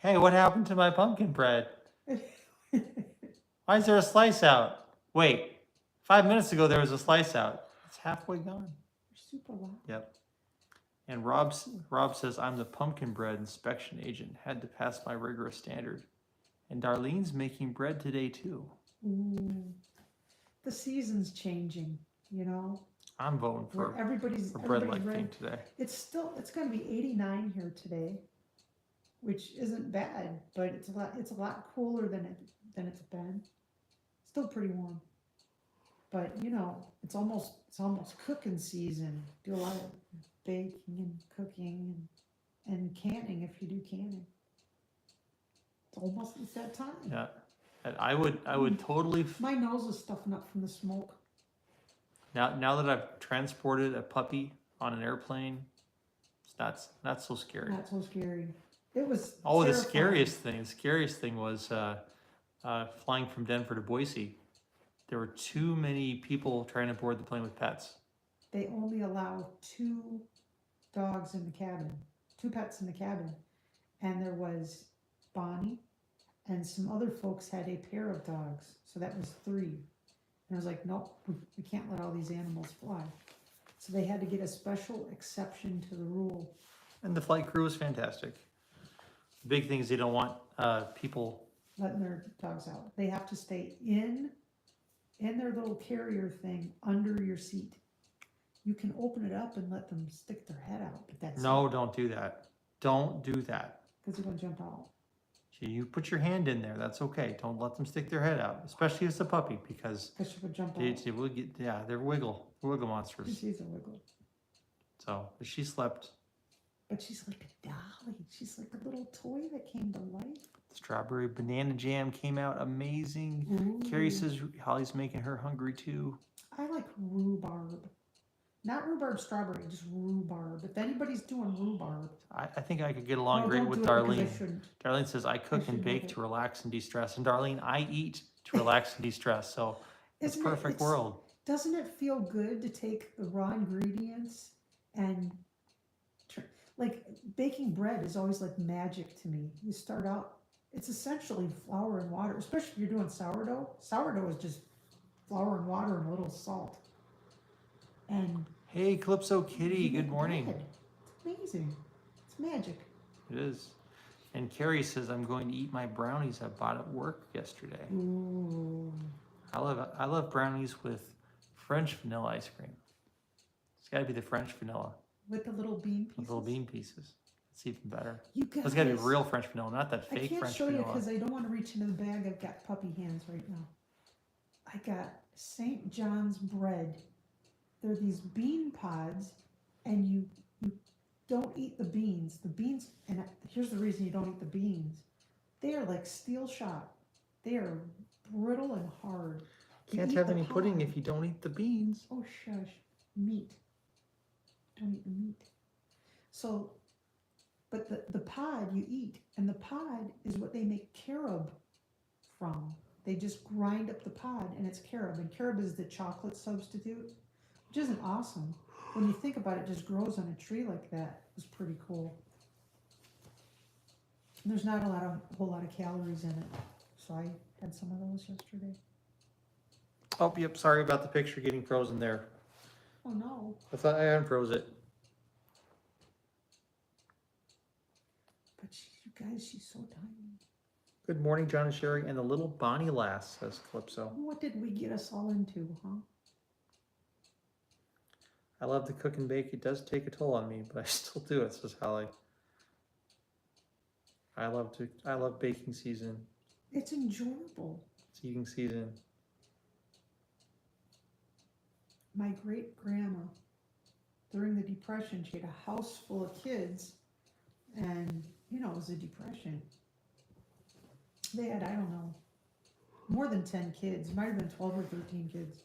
Hey, what happened to my pumpkin bread? Why is there a slice out? Wait, 5 minutes ago there was a slice out. It's halfway gone. You're super loud. Yep. And Rob says, "I'm the pumpkin bread inspection agent. Had to pass my rigorous standard." And Darlene's making bread today too. Ooh. The season's changing, I'm voting where for everybody's bread like ready. thing today. It's going to be 89 here today, which isn't bad, but it's a lot cooler than it's been. Still pretty warm, but it's almost cooking season. Do a lot of baking and cooking and canning if you do canning. It's that time. Yeah. And I would totally, My nose is stuffing up from the smoke. now that I've transported a puppy on an airplane, it's not so scary. Not so scary. It was Oh, the terrifying. scariest thing was flying from Denver to Boise. There were too many people trying to board the plane with pets. They only allow 2 dogs in the cabin, 2 pets in the cabin. And there was Bonnie and some other folks had a pair of dogs. So that was 3. And I was like, nope, we can't let all these animals fly. So they had to get a special exception to the rule. And the flight crew was fantastic. The big thing is they don't want people. Letting their dogs out. They have to stay in their little carrier thing under your seat. You can open it up and let them stick their head out, but that's No, don't do that. Don't do that. because they're gonna jump out. You put your hand in there. That's okay. Don't let them stick their head out, especially as a puppy, because Because she would jump they out. will get. Yeah, they're wiggle monsters. She's a wiggle. So she slept. But she's like a dolly. She's like a little toy that came to life. Strawberry banana jam came out amazing. Carrie Ooh. says Holly's making her hungry too. I like rhubarb. Not rhubarb strawberry, just rhubarb. If anybody's doing rhubarb. I think I could get along No, great don't with do it because Darlene. I shouldn't. Darlene says I cook and shouldn't bake have it. to relax and de-stress, and Darlene, I eat to relax and de-stress. So it's Isn't it- perfect it's- world. Doesn't it feel good to take the raw ingredients and like baking bread is always like magic to me. You start out, it's essentially flour and water, especially if you're doing sourdough. Sourdough is just flour and water and a little salt. And Hey, Calypso Kitty, you good make morning. bread. It's amazing. It's magic. It is. And Carrie says I'm going to eat my brownies I bought at work yesterday. Ooh. I love brownies with French vanilla ice cream. It's got to be the French vanilla With the little bean pieces. with little bean pieces. It's even better. You guys, It's got to be real French vanilla, not that I fake can't French show you vanilla. because I don't want to reach into the bag. I've got puppy hands right now. I got St. John's bread. They're these bean pods, and you don't eat the beans. The beans, and here's the reason you don't eat the beans. They are like steel shot. They are brittle and hard. You Can't eat have the any pudding pod. if you don't eat the beans. Oh shush, meat. Don't eat the meat. So, but the pod you eat, and the pod is what they make carob from. They just grind up the pod, and it's carob, and carob is the chocolate substitute, which isn't awesome. When you think about it, just grows on a tree like that. It was pretty cool. And there's not a whole lot of calories in it, so I had some of those yesterday. Oh, yep. Sorry about the picture getting frozen there. Oh no! I thought I unfroze it. But you guys, she's so tiny. Good morning, John and Sherry, and the little Bonnie lass, says Calypso. What did we get us all into, huh? I love to cook and bake. It does take a toll on me, but I still do it, says Holly. I love baking season. It's enjoyable. It's eating season. My great grandma, during the Depression, she had a house full of kids, and it was a depression. They had, I don't know, more than 10 kids. It might have been 12 or 13 kids.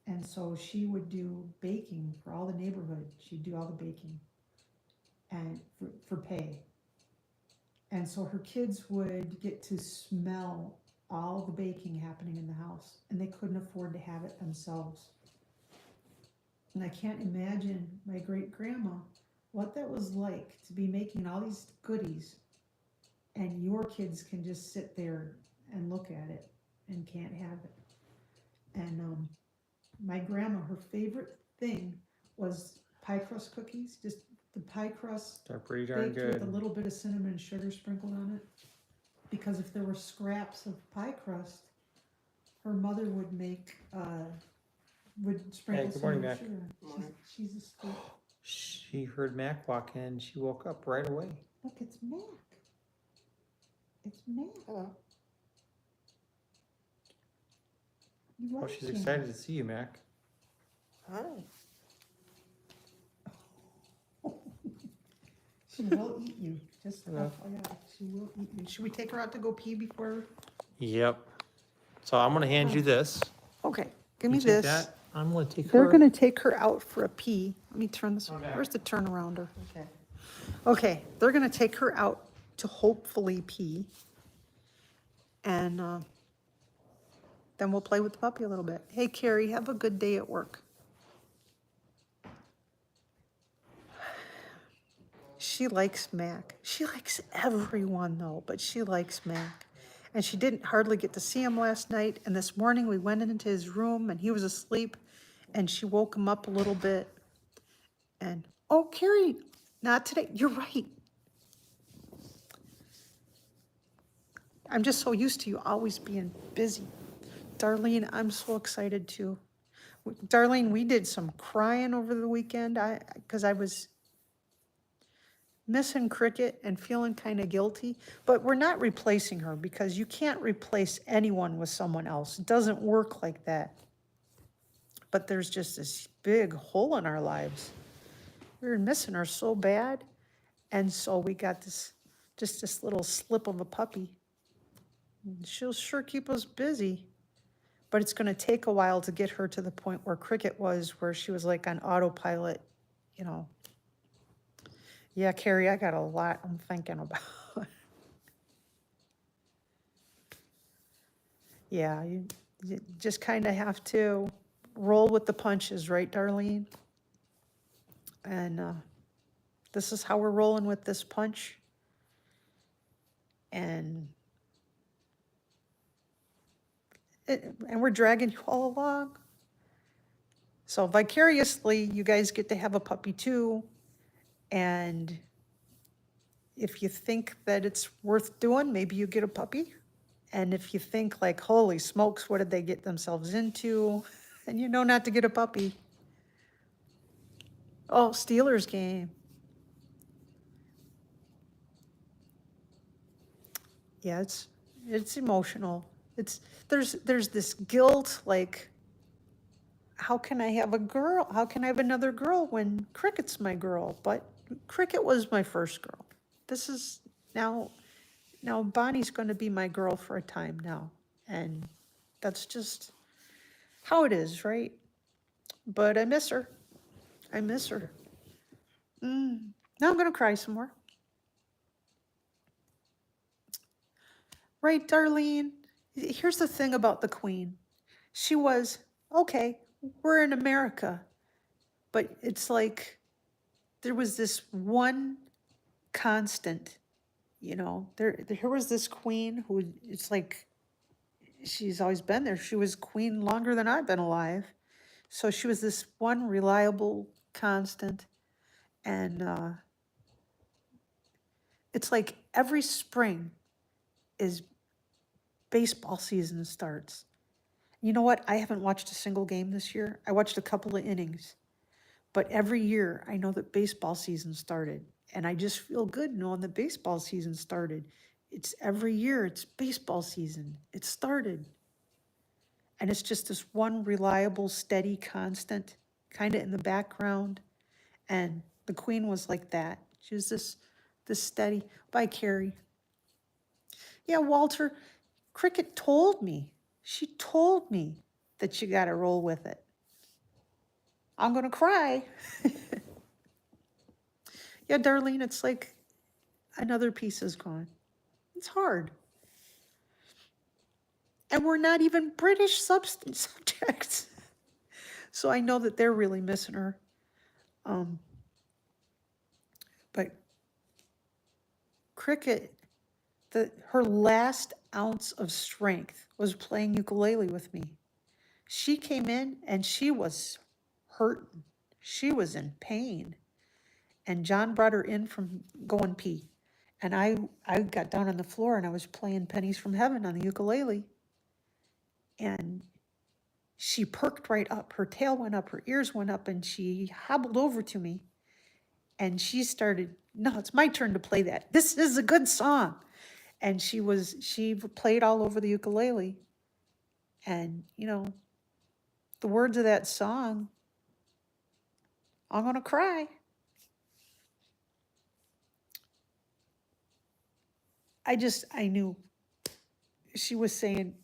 And so she would do baking for all the neighborhood. She'd do all the baking and for pay. And so her kids would get to smell all the baking happening in the house, and they couldn't afford to have it themselves. And I can't imagine my great grandma, what that was like to be making all these goodies, and your kids can just sit there and look at it and can't have it. And my grandma, her favorite thing was pie crust cookies, just the pie crust They're pretty darn baked with a good. little bit of cinnamon and sugar sprinkled on it. Because if there were scraps of pie crust, her mother would make, would sprinkle good morning, cinnamon Mac. and sugar. She's a sweet. She heard Mac walk in. She woke up right away. Look, it's Mac. It's Mac. Hello. You Oh, like she's him. excited to see you, Mac. Hi. She will eat you. Just Hello. FYI, she will eat you. Should we take her out to go pee before Yep. So I'm gonna hand you this. Okay, give You me take this. that. I'm gonna take They're her. gonna take her out for a pee. Let me turn this, Okay. where's the turnarounder? Okay. Okay, they're gonna take her out to hopefully pee. And then we'll play with the puppy a little bit. Hey, Carrie, have a good day at work. She likes Mac. She likes everyone though, but she likes Mac. And she didn't hardly get to see him last night. And this morning we went into his room and he was asleep and she woke him up a little bit. And, oh, Carrie, not today. You're right. I'm just so used to you always being busy. Darlene, I'm so excited too. Darlene, we did some crying over the weekend. Because I was missing Cricket and feeling kind of guilty, but we're not replacing her because you can't replace anyone with someone else. It doesn't work like that. But there's just this big hole in our lives. We were missing her so bad. And so we got just this little slip of a puppy. She'll sure keep us busy, but it's going to take a while to get her to the point where Cricket was, where she was like on autopilot, you know. Yeah, Carrie, I got a lot I'm thinking about. Yeah, you just kind of have to roll with the punches, right, Darlene? And this is how we're rolling with this punch. And and we're dragging you all along. So vicariously, you guys get to have a puppy too. And if you think that it's worth doing, maybe you get a puppy. And if you think like, holy smokes, what did they get themselves into? And you know not to get a puppy. Oh, Steelers game. Yeah, it's emotional. There's this guilt, like, how can I have a girl? How can I have another girl when Cricket's my girl? But Cricket was my first girl. This is now Bonnie's going to be my girl for a time now. And that's just how it is, right? But I miss her. I miss her. Now I'm going to cry some more. Right, Darlene? Here's the thing about the Queen. She was, okay, we're in America, but it's like there was this one constant, you know, here was this queen who, it's like, she's always been there. She was queen longer than I've been alive. So she was this one reliable constant. And it's like every spring is baseball season starts. You know what? I haven't watched a single game this year. I watched a couple of innings. But every year I know that baseball season started. And I just feel good knowing that baseball season started. It's every year, it's baseball season. It started. And it's just this one reliable, steady, constant, kind of in the background. And the Queen was like that. She was this steady. Bye, Carrie. Yeah, Walter, Cricket told me. She told me that you got to roll with it. I'm going to cry. Yeah, Darlene, it's like another piece is gone. It's hard. And we're not even British subjects. So I know that they're really missing her. But Cricket, her last ounce of strength was playing ukulele with me. She came in and she was hurting. She was in pain. And John brought her in from going pee. And I got down on the floor and I was playing Pennies from Heaven on the ukulele. And she perked right up. Her tail went up, her ears went up, and she hobbled over to me. And she started, no, it's my turn to play that. This is a good song. And she played all over the ukulele. And, you know, the words of that song, I'm going to cry. I knew she was saying,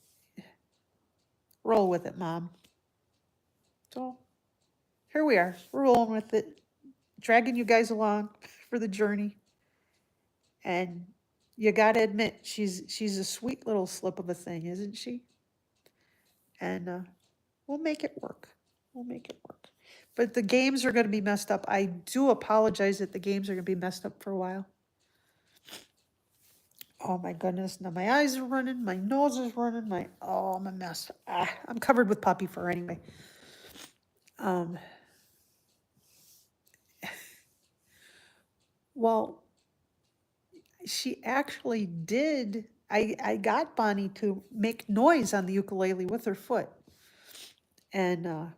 roll with it, Mom. So here we are. We're rolling with it, dragging you guys along for the journey. And you got to admit, she's a sweet little slip of a thing, isn't she? And we'll make it work. We'll make it work. But the games are going to be messed up. I do apologize that the games are going to be messed up for a while. Oh my goodness. Now my eyes are running. My nose is running. I'm a mess. I'm covered with puppy fur anyway. Well, she actually did. I got Bonnie to make noise on the ukulele with her foot. And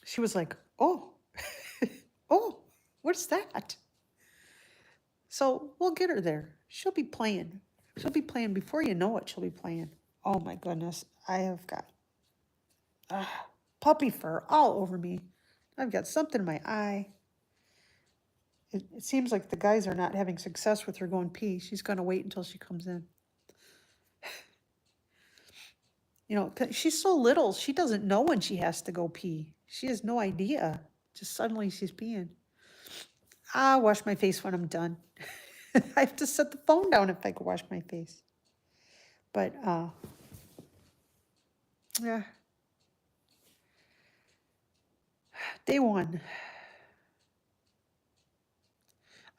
she was like, oh, oh, what's that? So we'll get her there. She'll be playing. She'll be playing before you know it. She'll be playing. Oh my goodness. I have got puppy fur all over me. I've got something in my eye. It seems like the guys are not having success with her going pee. She's going to wait until she comes in. You know, 'cause she's so little. She doesn't know when she has to go pee. She has no idea. Just suddenly she's peeing. I'll wash my face when I'm done. I have to set the phone down if I could wash my face. But, yeah. Day one.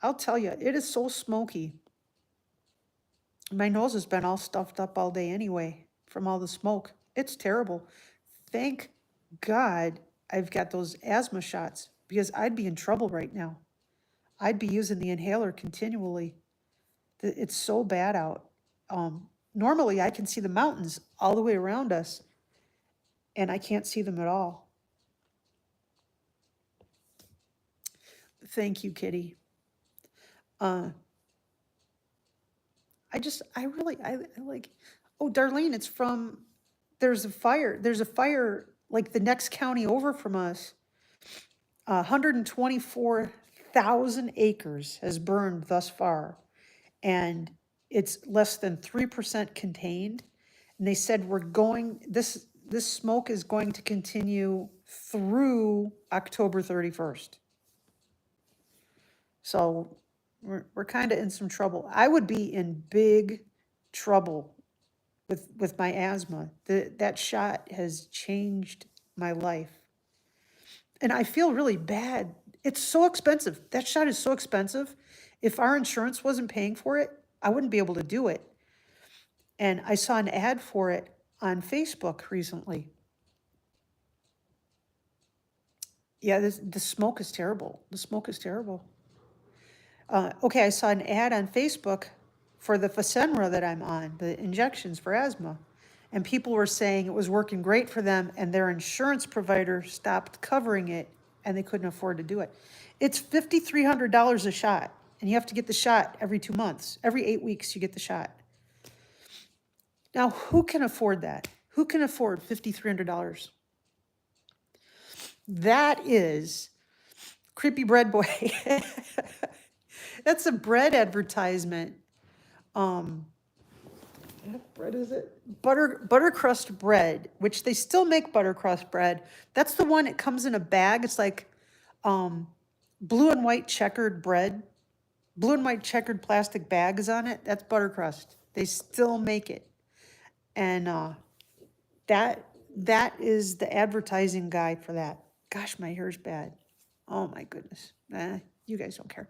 I'll tell you, it is so smoky. My nose has been all stuffed up all day anyway from all the smoke. It's terrible. Thank God I've got those asthma shots because I'd be in trouble right now. I'd be using the inhaler continually. It's so bad out. Normally I can see the mountains all the way around us and I can't see them at all. Thank you, Kitty. I like, oh, Darlene, it's from, there's a fire like the next county over from us. 124,000 acres has burned thus far, and it's less than 3% contained. And they said this smoke is going to continue through October 31st. So we're kind of in some trouble. I would be in big trouble with my asthma. That shot has changed my life. And I feel really bad. It's so expensive. That shot is so expensive. If our insurance wasn't paying for it, I wouldn't be able to do it. And I saw an ad for it on Facebook recently. Yeah, the smoke is terrible. The smoke is terrible. Okay, I saw an ad on Facebook for the Fasenra that I'm on, the injections for asthma. And people were saying it was working great for them and their insurance provider stopped covering it and they couldn't afford to do it. It's $5,300 a shot and you have to get the shot every 2 months. Every 8 weeks you get the shot. Now, who can afford that? Who can afford $5,300? That is Creepy Bread Boy. That's a bread advertisement. What bread is it? Butter crust bread, which they still make butter crust bread. That's the one, it comes in a bag. It's like blue and white checkered bread. Blue and white checkered plastic bags on it. That's butter crust. They still make it. And that is the advertising guy for that. Gosh, my hair's bad. Oh my goodness. You guys don't care.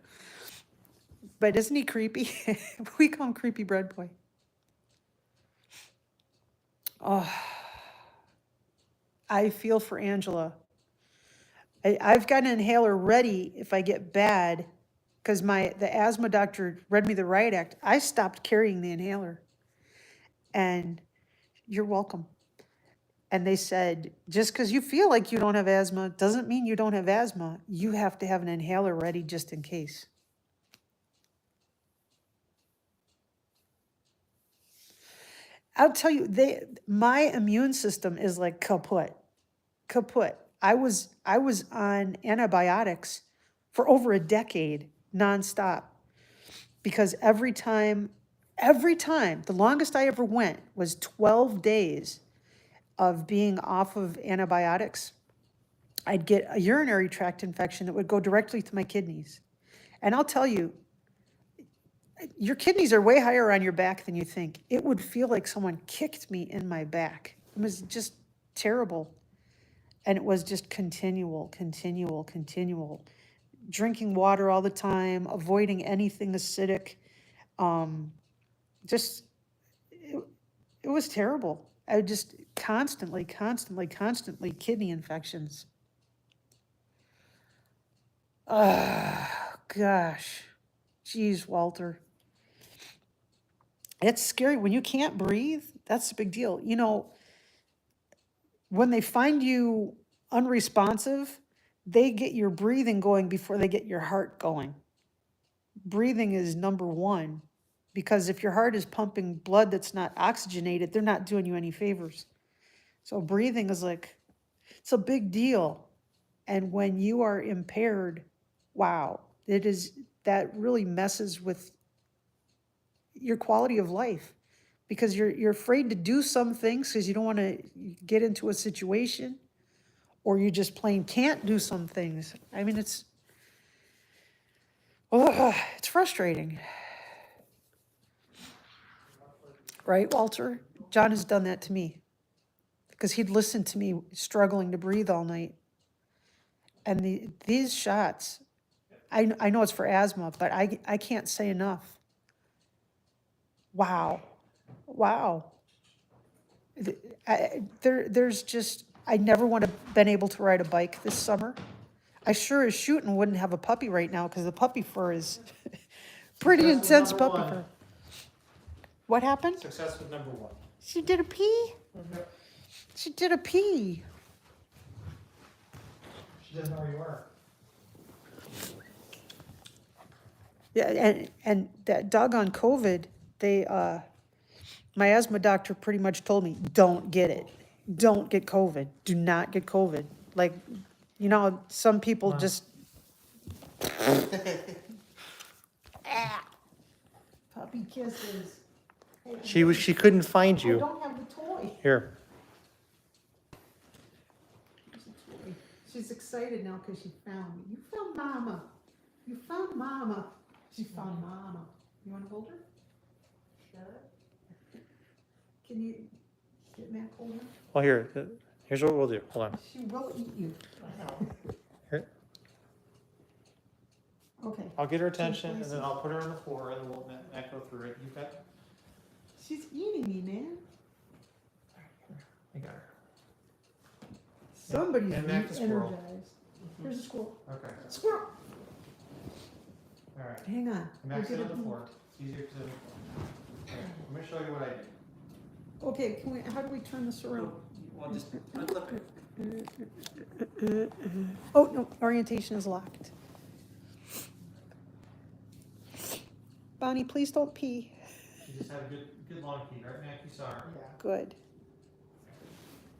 But isn't he creepy? We call him Creepy Bread Boy. Oh, I feel for Angela. I've got an inhaler ready if I get bad because the asthma doctor read me the riot act. I stopped carrying the inhaler. And you're welcome. And they said, just because you feel like you don't have asthma doesn't mean you don't have asthma. You have to have an inhaler ready just in case. I'll tell you, my immune system is like kaput. I was on antibiotics for over a decade, nonstop, because every time Every time, the longest I ever went was 12 days of being off of antibiotics. I'd get a urinary tract infection that would go directly to my kidneys. And I'll tell you, your kidneys are way higher on your back than you think. It would feel like someone kicked me in my back. It was just terrible. And it was just continual. Drinking water all the time, avoiding anything acidic. Just, it was terrible. I would just constantly kidney infections. Gosh. Geez, Walter. It's scary. When you can't breathe, that's a big deal. You know, when they find you unresponsive, they get your breathing going before they get your heart going. Breathing is number one, because if your heart is pumping blood that's not oxygenated, they're not doing you any favors. So breathing is like, it's a big deal. And when you are impaired, wow, that really messes with your quality of life, because you're afraid to do some things because you don't want to get into a situation, or you just plain can't do some things. I mean, it's frustrating. Right, Walter? John has done that to me, because he'd listen to me struggling to breathe all night. And these shots, I know it's for asthma, but I can't say enough. Wow. There's just, I never would have been able to ride a bike this summer. I sure as shooting wouldn't have a puppy right now, because the puppy fur is pretty Success with intense number puppy one. fur. What happened? Success with number one. She did a pee? She did a pee. She doesn't know where you are. Yeah, and that doggone COVID, my asthma doctor pretty much told me, don't get it. Don't get COVID. Do not get COVID. Like, you know, some people Wow. just. Puppy kisses. Hey, She couldn't find I you. don't have the toy. Here. Here's the toy. She's excited now because she found me. You found Mama. You found Mama. She found Mama. You want to hold her? Sure. Can you get Mac hold her? Well, here's what we'll do. Hold on. She will eat you. Here. Okay. I'll get her attention, and then I'll put her on the floor, and then we'll Matt go through it. You got? She's eating me, man. I got her. Somebody's And Mac the squirrel. energized. Here's a squirrel. Okay. Squirrel. All right. Hang on. Max We'll it get on the it- floor. It's easier because of the floor. Okay. I'm gonna show you what I did. Okay, how do we turn this around? Well, just unflip it. Oh, no, orientation is locked. Bonnie, please don't pee. You just had a good long pee, right, Mac? You saw her. Yeah. Good.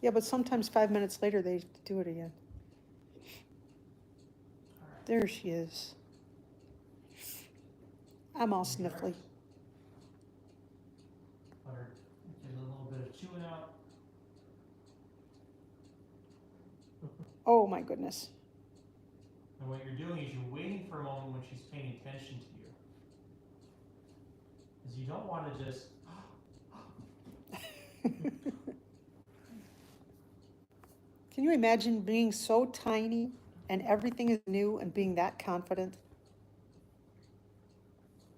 Yeah, but sometimes 5 minutes later, they do it again. All right. There she is. I'm all sniffly. Let her get a little bit of chewing out. Oh, my goodness. And what you're doing is you're waiting for a moment when she's paying attention to you. Because you don't want to just. Can you imagine being so tiny and everything is new and being that confident?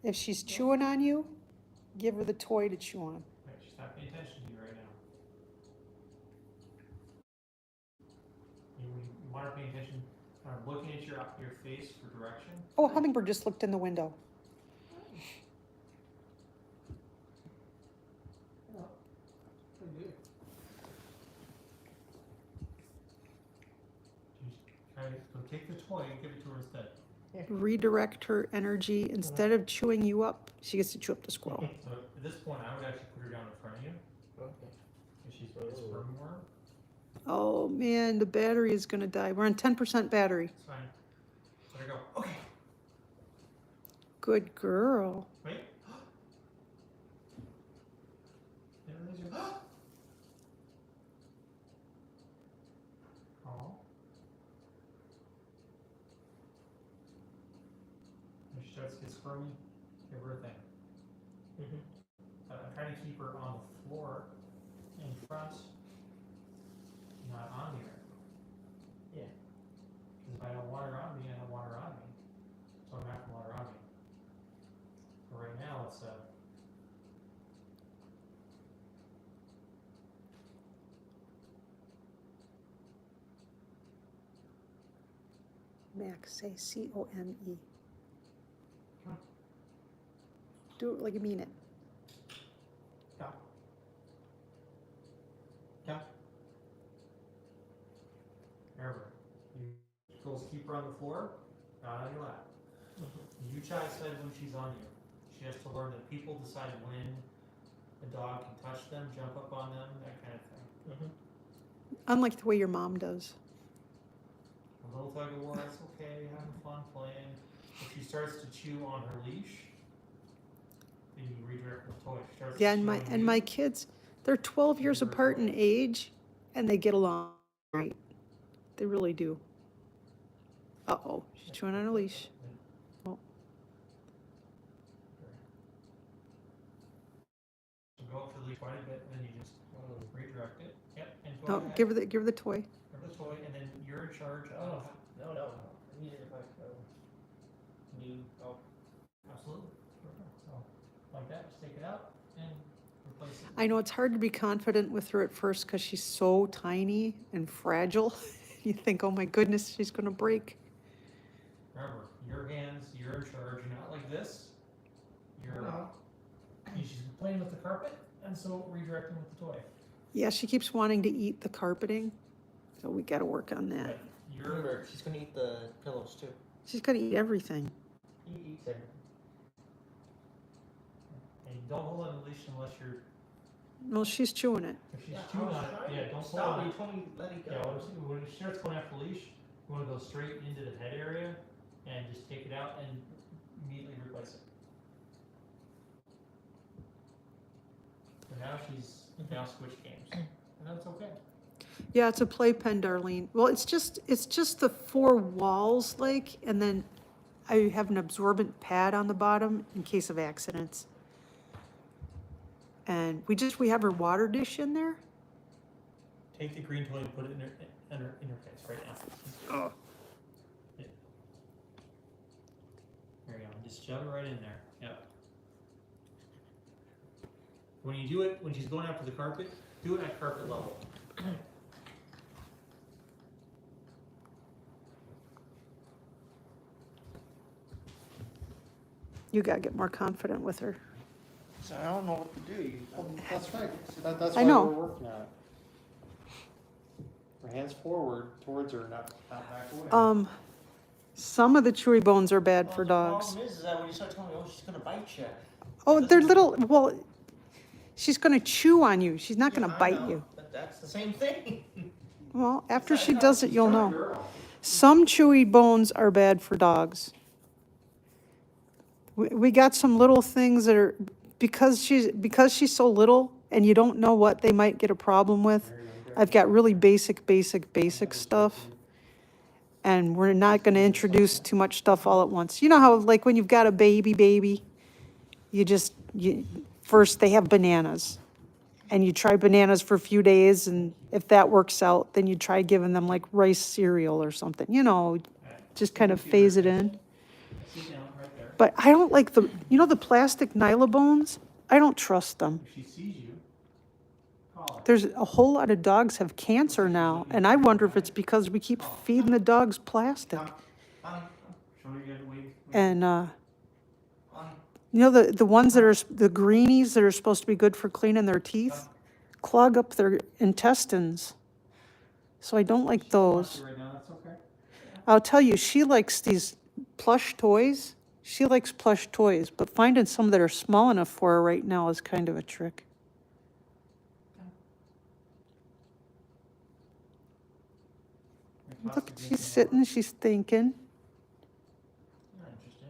If she's chewing on you, give her the toy to chew on. Right, she's not paying attention to you right now. You want her paying attention, looking at your face for direction. Oh, Hummingbird just looked in the window. So take the toy and give it to her instead. Redirect her energy. Instead of chewing you up, she gets to chew up the squirrel. So at this point, I would actually put her down in front of you. Okay. If she's really sperm worm. Oh man, the battery is gonna die. We're on 10% battery. It's fine. Let her go. Okay. Good girl. Wait. starts to get squirmy, give her a thing. Mhm. I'm trying to keep her on the floor in front, not on me. Yeah. Because if I don't want her on me, I don't want her on me. So I'm not gonna want her on me. But right now, it's Max, say C-O-M-E. Come on. Do it like you mean it. Come. Come. Remember, you supposed to keep her on the floor, not on your lap. You child said when she's on you. She has to learn that people decide when a dog can touch them, jump up on them, that kind of thing. Unlike the way your mom does. A little tug of war, that's okay, having fun playing. If she starts to chew on her leash, then you redirect the toy. She starts Yeah, to chew on and you, my kids, they're 12 years Give her a apart in toy. age, and they get along great. They really do. Uh-oh, she's chewing on a leash. Oh. So go up to the leash quite a bit, and then you just redirect it. Yep, and go No, ahead. give her the toy. Give her the toy, and then you're in charge Oh, of. no. I need it if I new. Oh, Absolutely. So, like that, just take it out and replace it. I know it's hard to be confident with her at first because she's so tiny and fragile. You think, oh my goodness, she's gonna break. Remember, your hands, you're in charge. You're not like this. You're. She's playing with the carpet, and so redirecting with the toy. Yeah, she keeps wanting to eat the carpeting, so we gotta work on that. But you're. remember, she's gonna eat the pillows too. She's gonna eat everything. He eats everything. And don't hold on the leash unless you're. Well, she's chewing it. If she's Yeah, chewing I was on it, trying yeah, to don't stop. hold on You it. told me let it go. Yeah, when she starts going after the leash, you want to go straight into the head area and just take it out and immediately replace it. So now she's now switched games, and that's okay. Yeah, it's a playpen, Darlene. Well, it's just the four walls, like, and then I have an absorbent pad on the bottom in case of accidents. And we have her water dish in there. Take the green toy and put it in her face right now. Oh. Yeah. There you go. Just shove it right in there. Yep. When you do it, when she's going after the carpet, do it at carpet level. You gotta get more confident with her. So I don't know what to do. That's right. That's I know. we're working on it. Her hands forward towards her, not back away. Some of the chewy bones are bad for the dogs. problem is that when you start telling me, oh, she's gonna bite you. Oh, they're little, well, she's gonna chew on you. She's not gonna Yeah, I bite know, you. But that's the same thing. Well, after she does it, you'll know. Some chewy bones are bad for dogs. We got some little things that are, because she's so little and you don't know what they might get a problem with. I've got really basic stuff. And we're not gonna introduce too much stuff all at once. You know how, like, when you've got a baby, first they have bananas. And you try bananas for a few days, and if that works out, then you try giving them like rice cereal or something, just kind of phase it in. Sit down right there. But I don't like the plastic Nylabones? I don't trust them. If she sees you, call her. There's a whole lot of dogs have cancer now, and I wonder if it's because we keep feeding the dogs plastic. Honey, Show her you got to wait. And, honey. the ones that are, the greenies that are supposed to be good for cleaning their teeth, clog up their intestines. So I don't like those. Right now, that's okay. I'll tell you, she likes these plush toys. She likes plush toys, but finding some that are small enough for her right now is kind of a trick. Look, she's sitting, she's thinking. Interesting.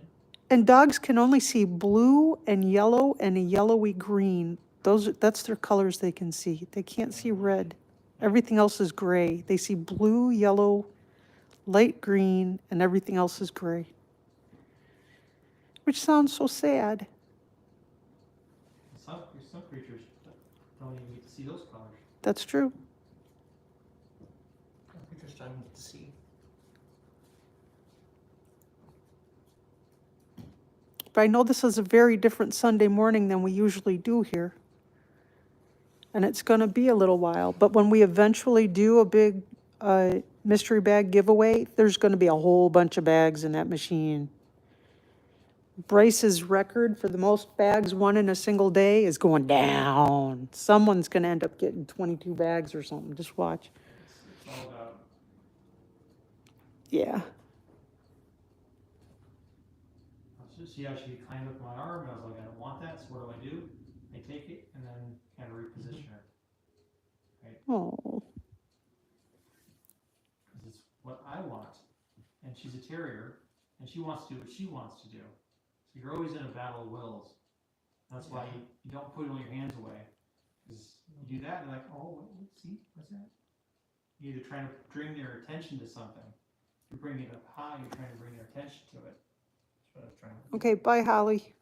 And dogs can only see blue and yellow and a yellowy green. That's their colors they can see. They can't see red. Everything else is gray. They see blue, yellow, light green, and everything else is gray. which sounds so sad. Some creatures don't even get to see those colors. That's true. Creatures don't get to see. But I know this is a very different Sunday morning than we usually do here. And it's going to be a little while. But when we eventually do a big mystery bag giveaway, there's going to be a whole bunch of bags in that machine. Bryce's record for the most bags won in a single day is going down. Someone's going to end up getting 22 bags or something. Just watch. It's all about. Yeah. See how she climbed up my arm, and I was like, I don't want that, so what do? I take it and then kind of reposition her. Oh. Because it's what I want. And she's a terrier, and she wants to do what she wants to do. So you're always in a battle of wills. That's why you don't put all your hands away. Because you do that, and they're like, oh, see, what's that? You're either trying to bring their attention to something. You're bringing it up high, you're trying to bring their attention to it. That's what I was trying to do. Okay, bye, Holly.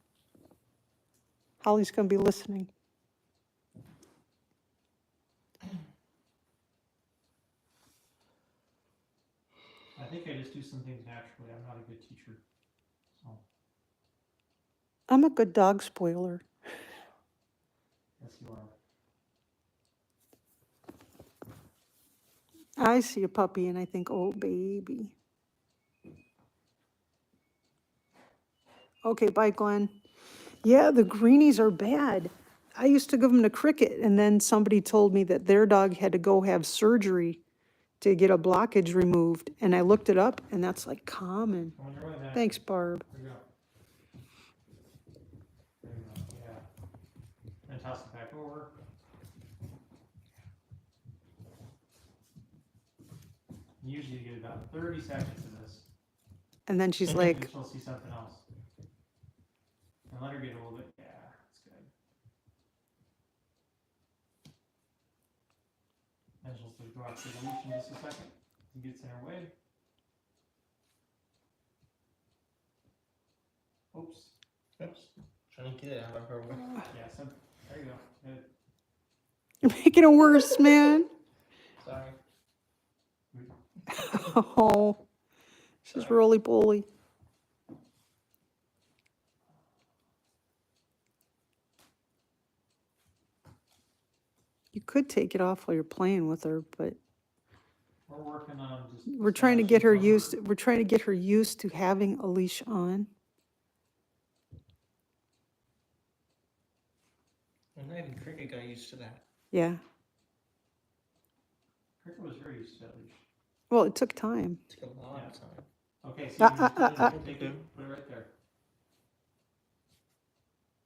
Holly's going to be listening. I think I just do some things naturally. I'm not a good teacher. So, I'm a good dog spoiler. yes, you are. I see a puppy and I think, oh, baby. Okay, bye, Glenn. Yeah, the greenies are bad. I used to give them to Cricket, and then somebody told me that their dog had to go have surgery to get a blockage removed. And I looked it up, and that's like common. On your way, Matt. Thanks, Barb. There you go. There you go. Yeah. And toss it back over. Usually you get about 30 seconds of this. And then she's And like, then she'll see something else. And let her get a little bit. Yeah, that's good. Then she'll sort of go out to the leash in just a second. He gets in her way. Oops. Oops. Trying to get it out of her way. Yeah, so there you go. Good. you're making it worse, man. Sorry. Oh, she's roly poly. You could take it off while you're playing with her, but We're working on just. we're trying to get her establishing used, we're trying to get her used to having a leash on. And not even Cricket got used to that. Yeah. Cricket was very used to that leash. Well, it took time. It took a long Yeah. time. Okay, so you just take Okay. it, put it right there.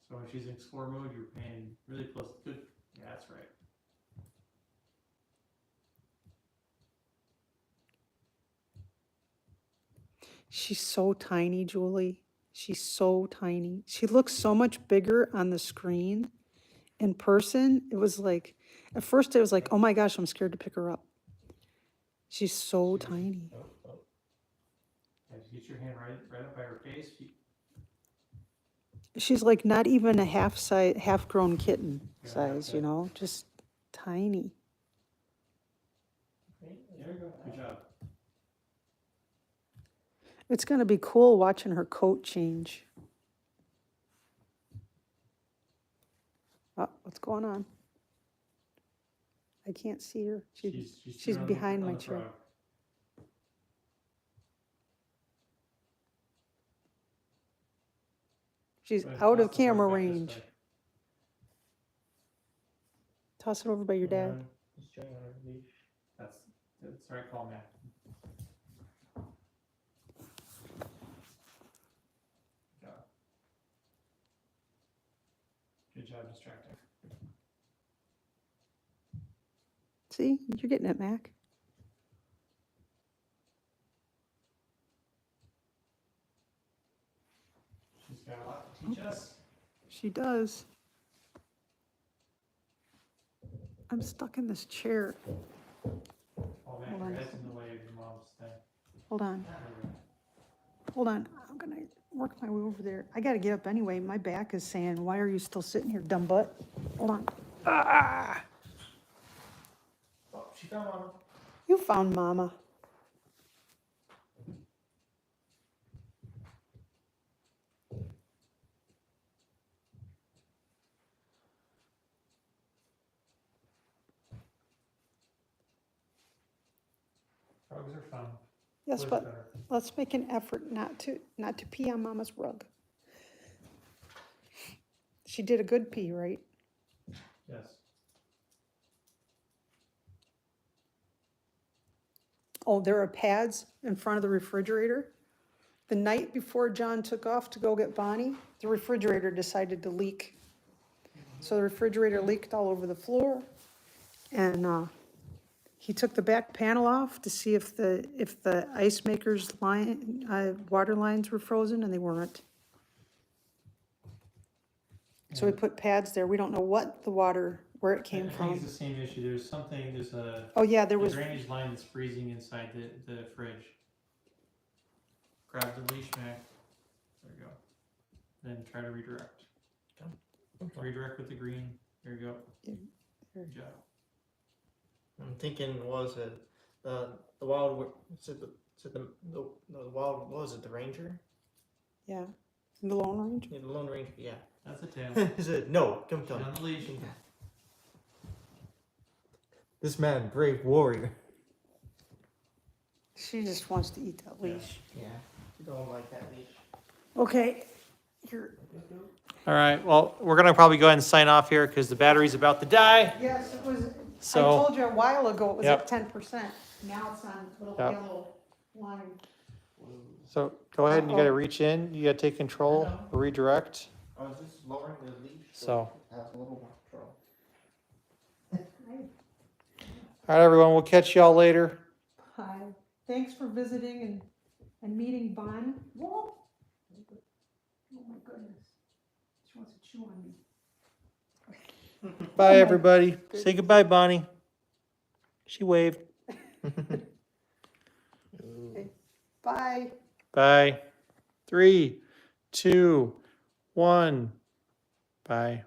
So when she's in explore mode, you're paying really close. Good. Yeah, that's right. She's so tiny, Julie. She's so tiny. She looks so much bigger on the screen. In person, it was like, at first it was like, oh my gosh, I'm scared to pick her up. She's so tiny. Oh, oh. Yeah, you get your hand right up by her face. She's like not even a half-grown kitten Yeah, size, that's you it. know, just tiny. There you go. Good job. It's gonna be cool watching her coat change. Oh, what's going on? I can't see her. She's chewing on the- behind on my the chair. frog. She's Go ahead, out toss of the frog camera back this range. way. Toss it over by your dad. And He's chewing on her leash. That's the right call, Matt. Good job. Good job distracting. See, you're getting it, Mac. She's got a lot to teach us. She does. I'm stuck in this chair. Oh, Matt, Hold your on. head's in the way of your mom's thing. Hold on. There we go. Hold on. I'm gonna work my way over there. I gotta get up anyway. My back is saying, why are you still sitting here, dumb butt? Hold on. Ah, Oh, she found Mama. you found mama. Rugs are fun. Yes, Toys but better. let's make an effort not to pee on mama's rug. She did a good pee, right? Yes. Oh, there are pads in front of the refrigerator. The night before John took off to go get Bonnie, the refrigerator decided to leak. So the refrigerator leaked all over the floor, and he took the back panel off to see if the ice maker's water lines were frozen, and they weren't. So we put pads there. We don't know what the water, where it came I think from. it's the same issue. There's a Oh, yeah, there was, drainage line that's freezing inside the fridge. Grab the leash, Mac. There you go. Then try to redirect. Redirect with the green. There you go. Good job. I'm thinking, what was it? The wild, the wild, what was it, the Ranger? yeah, the Lone Ranger. Yeah, the Lone Ranger, yeah. That's a tail. Is it? No, come Get on. on the leash. This man, brave warrior. She just wants to eat that leash. Yeah, you don't like that leash. Okay, here. All right. Well, we're gonna probably go ahead and sign off here because the battery's about to die. Yes, it was, I So told you a while ago it was Yep. at 10%. Now it's on little Yep. yellow line. so go ahead and you gotta reach in. You gotta take control, I know. redirect. I was just lowering the leash. So. it has a little more control. All right, everyone. We'll catch y'all later. Hi, thanks for visiting and meeting Bonnie. Whoa. Oh my goodness. She wants to chew on me. Bye, my everybody. Say goodness. goodbye, Bonnie. She waved. Bye. Bye. 3, 2, 1. Bye.